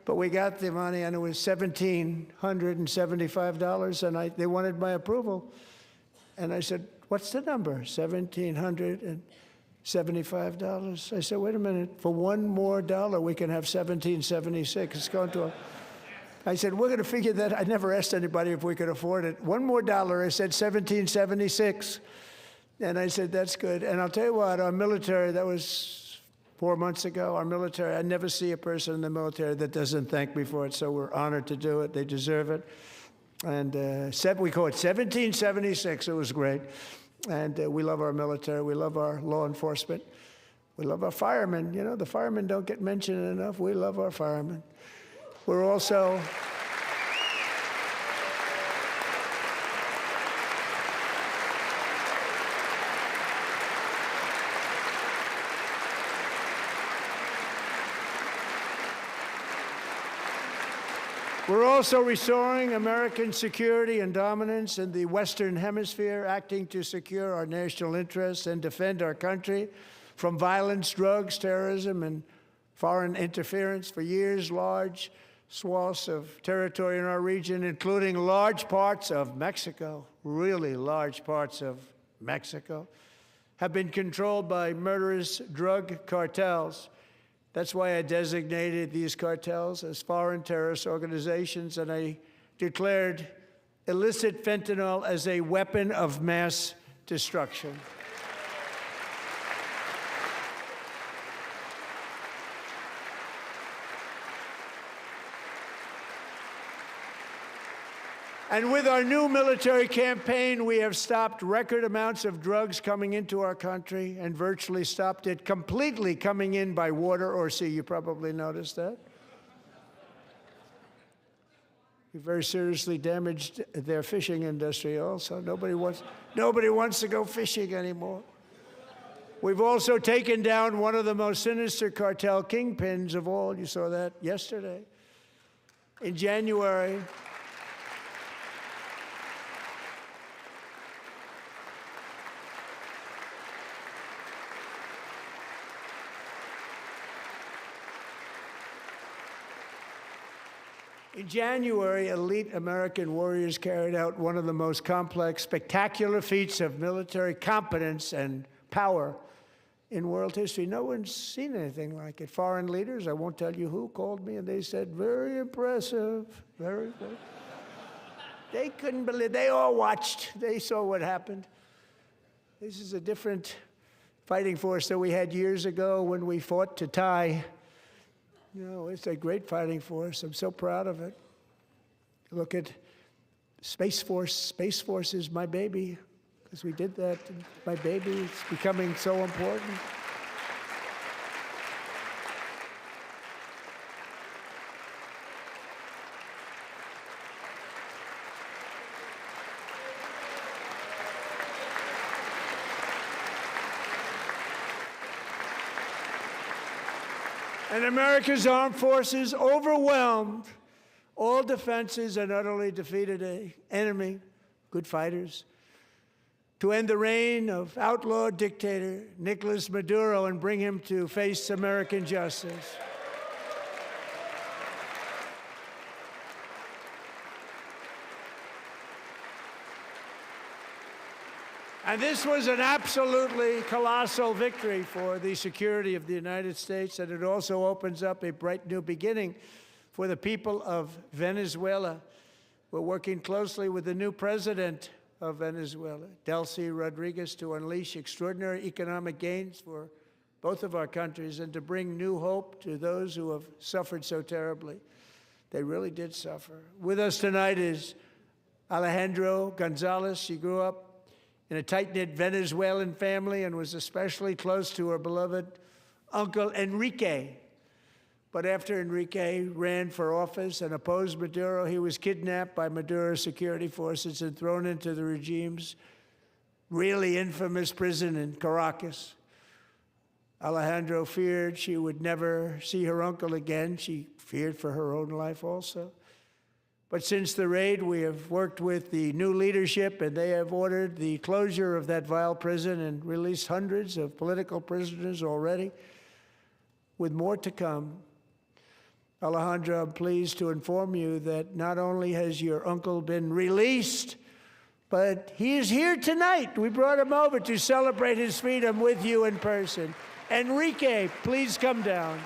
But we got the money, and it was $1,775, and they wanted my approval. And I said, what's the number? $1,775. I said, wait a minute, for one more dollar, we can have $1,776. It's going to I said, we're going to figure that. I never asked anybody if we could afford it. One more dollar, I said $1,776. And I said, that's good. And I'll tell you what, our military, that was 4 months ago, our military, I never see a person in the military that doesn't thank me for it, so we're honored to do it. They deserve it. And we call it 1776. It was great. And we love our military. We love our law enforcement. We love our firemen. You know, the firemen don't get mentioned enough. We love our firemen. We're also restoring American security and dominance in the Western Hemisphere, acting to secure our national interests and defend our country from violence, drugs, terrorism, and foreign interference. For years, large swaths of territory in our region, including large parts of Mexico, really large parts of Mexico, have been controlled by murderous drug cartels. That's why I designated these cartels as foreign terrorist organizations, and I declared illicit fentanyl as a weapon of mass destruction. And with our new military campaign, we have stopped record amounts of drugs coming into our country and virtually stopped it completely coming in by water or sea. You probably noticed that. We very seriously damaged their fishing industry also. Nobody wants to go fishing anymore. We've also taken down one of the most sinister cartel kingpins of all. You saw that yesterday. In January, elite American warriors carried out one of the most complex, spectacular feats of military competence and power in world history. No one's seen anything like it. Foreign leaders, I won't tell you who, called me and they said, very impressive, very good. They couldn't believe, they all watched, they saw what happened. This is a different fighting force that we had years ago when we fought to tie. You know, it's a great fighting force. I'm so proud of it. Look at Space Force. Space Force is my baby, because we did that. My baby is becoming so important. And America's armed forces overwhelmed all defenses and utterly defeated an enemy, good fighters, to end the reign of outlaw dictator Nicolas Maduro and bring him to face American justice. And this was an absolutely colossal victory for the security of the United States, and it also opens up a bright new beginning for the people of Venezuela. We're working closely with the new president of Venezuela, Delcy Rodriguez, to unleash extraordinary economic gains for both of our countries and to bring new hope to those who have suffered so terribly. They really did suffer. With us tonight is Alejandro Gonzalez. She grew up in a tight-knit Venezuelan family and was especially close to her beloved uncle Enrique. But after Enrique ran for office and opposed Maduro, he was kidnapped by Maduro's security forces and thrown into the regime's really infamous prison in Caracas. Alejandro feared she would never see her uncle again. She feared for her own life also. But since the raid, we have worked with the new leadership, and they have ordered the closure of that vile prison and released hundreds of political prisoners already, with more to come. Alejandro, I'm pleased to inform you that not only has your uncle been released, but he is here tonight. We brought him over to celebrate his freedom with you in person. Enrique, please come down.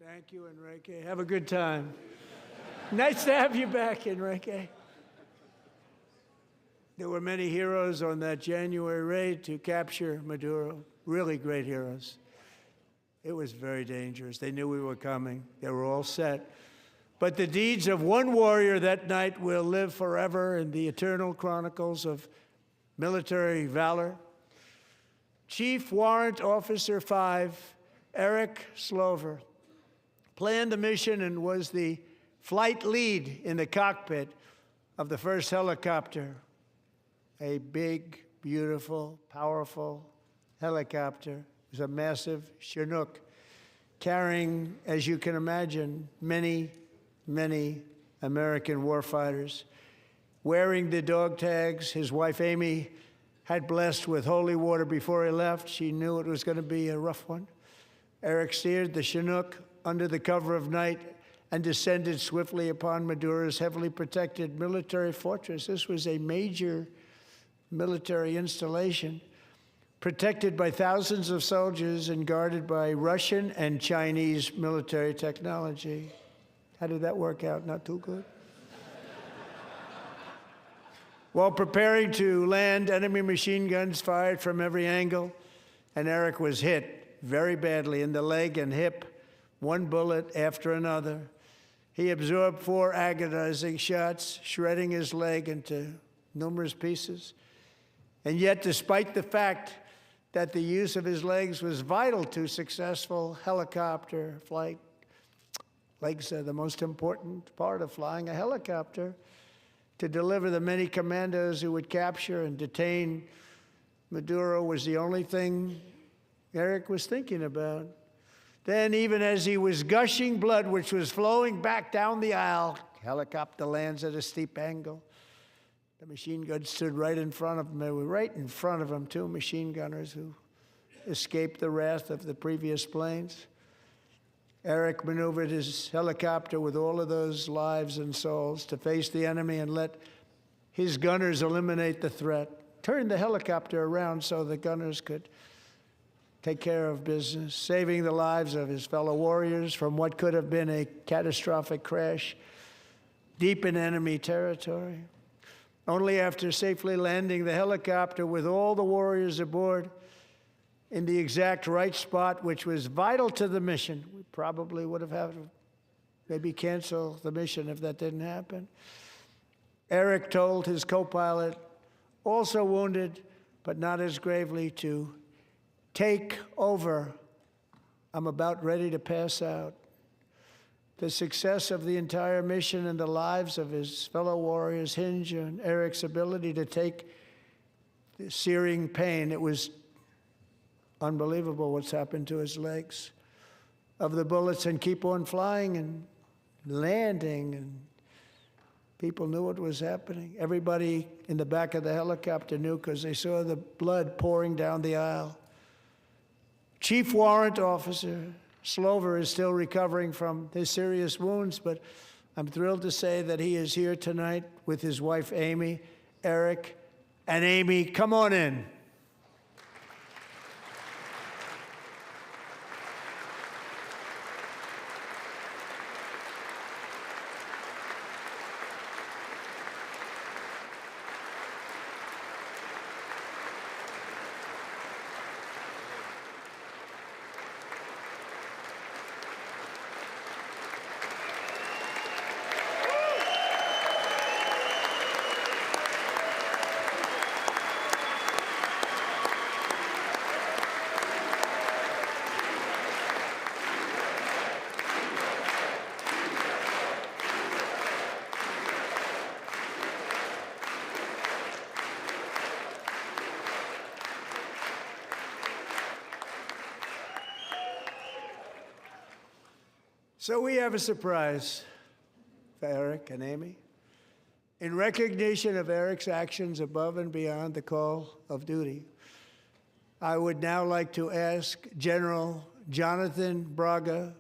Thank you, Enrique. Have a good time. Nice to have you back, Enrique. There were many heroes on that January raid to capture Maduro, really great heroes. It was very dangerous. They knew we were coming. They were all set. But the deeds of one warrior that night will live forever in the eternal chronicles of military valor. Chief Warrant Officer 5, Eric Slover, planned the mission and was the flight lead in the cockpit of the first helicopter, a big, beautiful, powerful helicopter. It was a massive Chinook carrying, as you can imagine, many, many American warfighters. Wearing the dog tags his wife Amy had blessed with holy water before he left. She knew it was going to be a rough one. Eric steered the Chinook under the cover of night and descended swiftly upon Maduro's heavily protected military fortress. This was a major military installation, protected by thousands of soldiers and guarded by Russian and Chinese military technology. How did that work out? Not too good. While preparing to land, enemy machine guns fired from every angle, and Eric was hit very badly in the leg and hip, one bullet after another. He absorbed 4 agonizing shots, shredding his leg into numerous pieces. And yet, despite the fact that the use of his legs was vital to successful helicopter flight, legs are the most important part of flying a helicopter, to deliver the many commandos who would capture and detain Maduro was the only thing Eric was thinking about. Then, even as he was gushing blood, which was flowing back down the aisle, helicopter lands at a steep angle. The machine gun stood right in front of him. They were right in front of him, 2 machine gunners who escaped the wrath of the previous planes. Eric maneuvered his helicopter with all of those lives and souls to face the enemy and let his gunners eliminate the threat. Turned the helicopter around so the gunners could take care of business, saving the lives of his fellow warriors from what could have been a catastrophic crash deep in enemy territory. Only after safely landing the helicopter with all the warriors aboard in the exact right spot, which was vital to the mission. We probably would have had to maybe cancel the mission if that didn't happen. Eric told his co-pilot, also wounded, but not as gravely, to take over. I'm about ready to pass out. The success of the entire mission and the lives of his fellow warriors hinge on Eric's ability to take the searing pain. It was unbelievable what's happened to his legs of the bullets and keep on flying and landing and People knew what was happening. Everybody in the back of the helicopter knew because they saw the blood pouring down the aisle. Chief Warrant Officer Slover is still recovering from his serious wounds, but I'm thrilled to say that he is here tonight with his wife, Amy, Eric, and Amy. Come on in. So we have a surprise for Eric and Amy. In recognition of Eric's actions above and beyond the call of duty, I would now like to ask General Jonathan Braga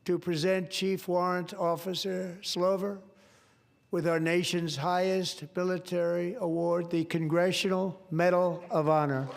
to present Chief Warrant Officer Slover with our nation's highest military award, the Congressional Medal of Honor.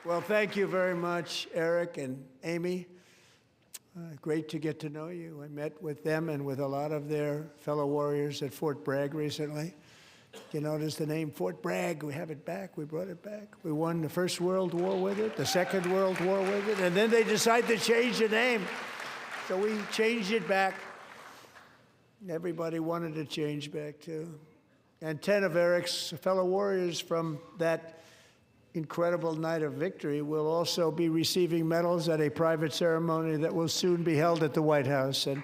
Well, thank you very much, Eric and Amy. Great to get to know you. I met with them and with a lot of their fellow warriors at Fort Bragg recently. You notice the name Fort Bragg, we have it back, we brought it back. We won the First World War with it, the Second World War with it, and then they decided to change the name. So we changed it back. Everybody wanted to change back too. And 10 of Eric's fellow warriors from that incredible night of victory will also be receiving medals at a private ceremony that will soon be held at the White House, and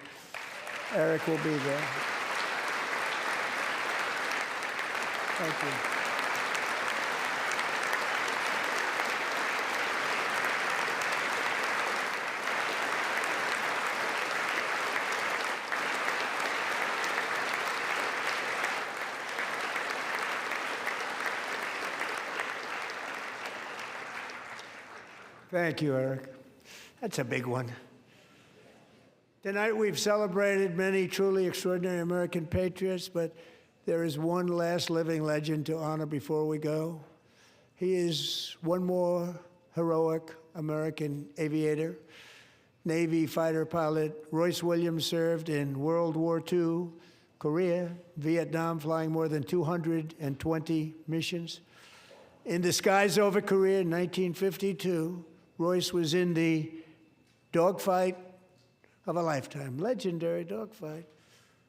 Eric will be there. Thank you. Thank you, Eric. That's a big one. Tonight we've celebrated many truly extraordinary American patriots, but there is one last living legend to honor before we go. He is one more heroic American aviator, Navy fighter pilot. Royce Williams served in World War II, Korea, Vietnam, flying more than 220 missions. In the skies over Korea in 1952, Royce was in the dogfight of a lifetime, legendary dogfight.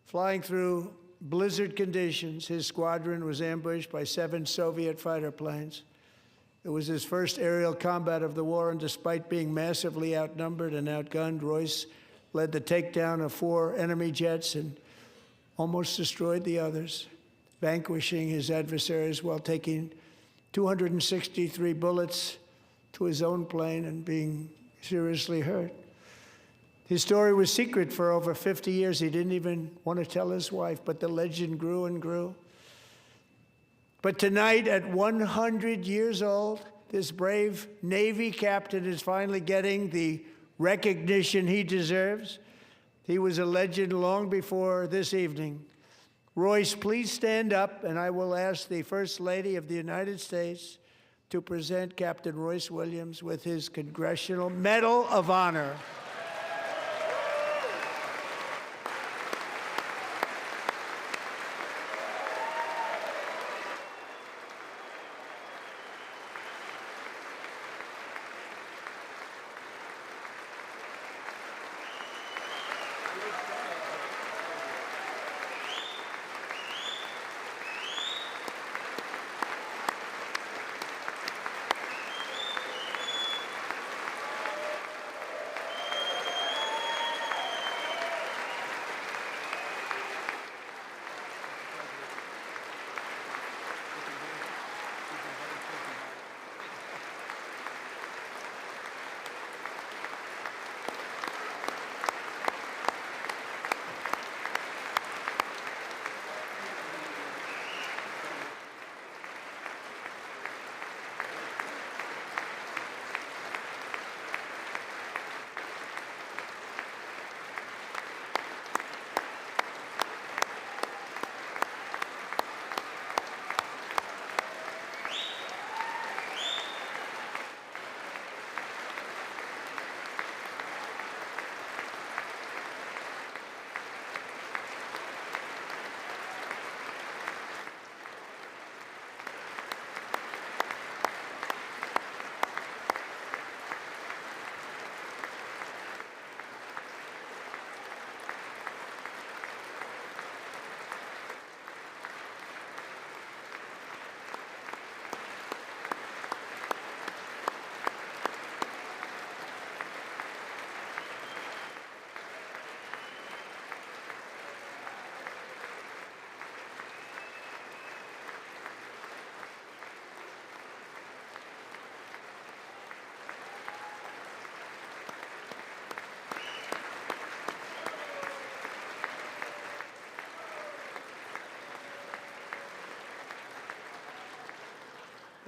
Flying through blizzard conditions, his squadron was ambushed by 7 Soviet fighter planes. It was his first aerial combat of the war, and despite being massively outnumbered and outgunned, Royce led the takedown of 4 enemy jets and almost destroyed the others, vanquishing his adversaries while taking 263 bullets to his own plane and being seriously hurt. His story was secret for over 50 years. He didn't even want to tell his wife, but the legend grew and grew. But tonight, at 100 years old, this brave Navy captain is finally getting the recognition he deserves. He was a legend long before this evening. Royce, please stand up, and I will ask the First Lady of the United States to present Captain Royce Williams with his Congressional Medal of Honor.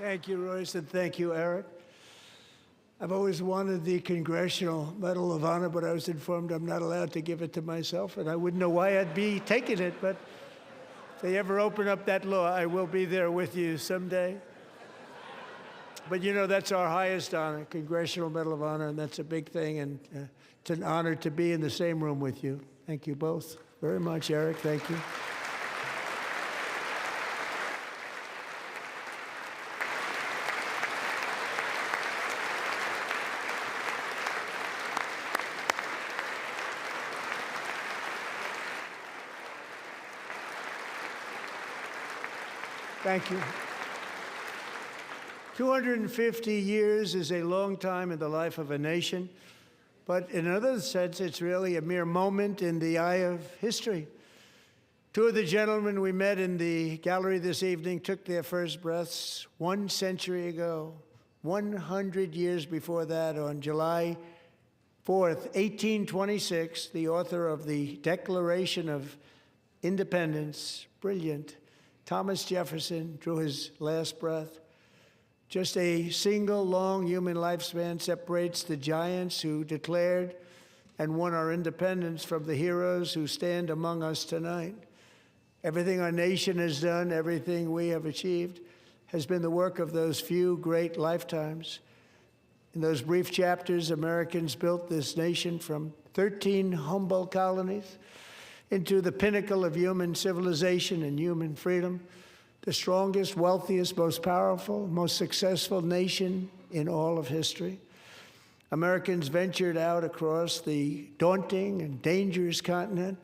Thank you, Royce, and thank you, Eric. I've always wanted the Congressional Medal of Honor, but I was informed I'm not allowed to give it to myself, and I wouldn't know why I'd be taking it, but if they ever open up that law, I will be there with you someday. But you know, that's our highest honor, Congressional Medal of Honor, and that's a big thing, and it's an honor to be in the same room with you. Thank you both very much, Eric. Thank you. Thank you. 250 years is a long time in the life of a nation, but in another sense, it's really a mere moment in the eye of history. Two of the gentlemen we met in the gallery this evening took their first breaths 1 century ago, 100 years before that, on July 4th, 1826, the author of the Declaration of Independence, brilliant, Thomas Jefferson, drew his last breath. Just a single long human lifespan separates the giants who declared and won our independence from the heroes who stand among us tonight. Everything our nation has done, everything we have achieved, has been the work of those few great lifetimes. In those brief chapters, Americans built this nation from 13 humble colonies into the pinnacle of human civilization and human freedom, the strongest, wealthiest, most powerful, most successful nation in all of history. Americans ventured out across the daunting and dangerous continent.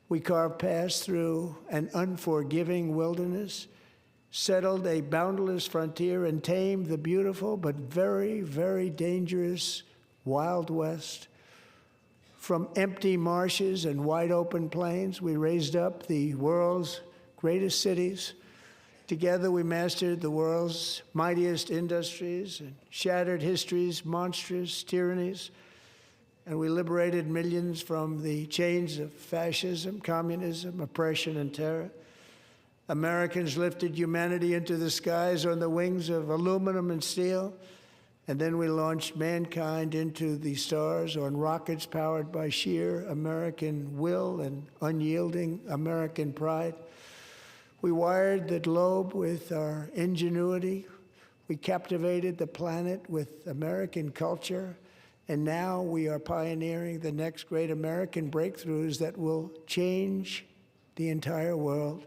We carved paths through an unforgiving wilderness, settled a boundless frontier, and tamed the beautiful but very, very dangerous Wild West. From empty marshes and wide open plains, we raised up the world's greatest cities. Together, we mastered the world's mightiest industries and shattered history's monstrous tyrannies. And we liberated millions from the chains of fascism, communism, oppression, and terror. Americans lifted humanity into the skies on the wings of aluminum and steel, and then we launched mankind into the stars on rockets powered by sheer American will and unyielding American pride. We wired the globe with our ingenuity. We captivated the planet with American culture. And now we are pioneering the next great American breakthroughs that will change the entire world.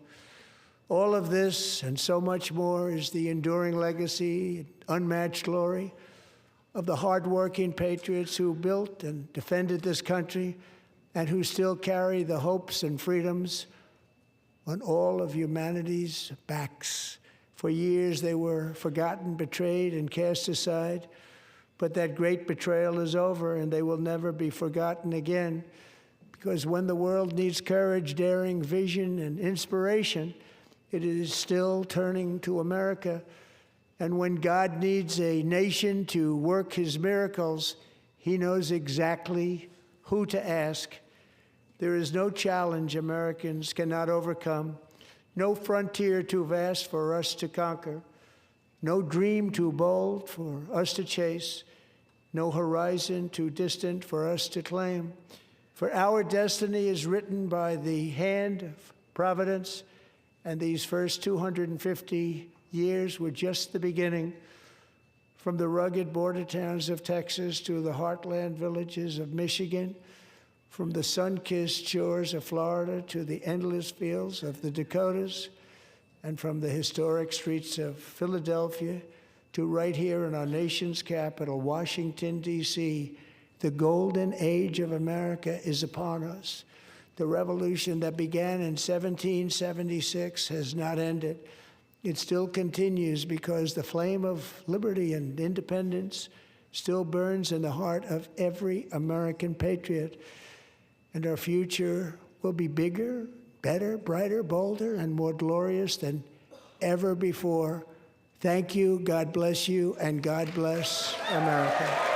All of this and so much more is the enduring legacy, unmatched glory of the hardworking patriots who built and defended this country and who still carry the hopes and freedoms on all of humanity's backs. For years they were forgotten, betrayed, and cast aside. But that great betrayal is over, and they will never be forgotten again. Because when the world needs courage, daring, vision, and inspiration, it is still turning to America. And when God needs a nation to work his miracles, he knows exactly who to ask. There is no challenge Americans cannot overcome, no frontier too vast for us to conquer, no dream too bold for us to chase, no horizon too distant for us to claim. For our destiny is written by the hand of providence, and these first 250 years were just the beginning. From the rugged border towns of Texas to the heartland villages of Michigan, from the sun-kissed shores of Florida to the endless fields of the Dakotas, and from the historic streets of Philadelphia to right here in our nation's capital, Washington, D.C., the golden age of America is upon us. The revolution that began in 1776 has not ended. It still continues because the flame of liberty and independence still burns in the heart of every American patriot. And our future will be bigger, better, brighter, bolder, and more glorious than ever before. Thank you, God bless you, and God bless America.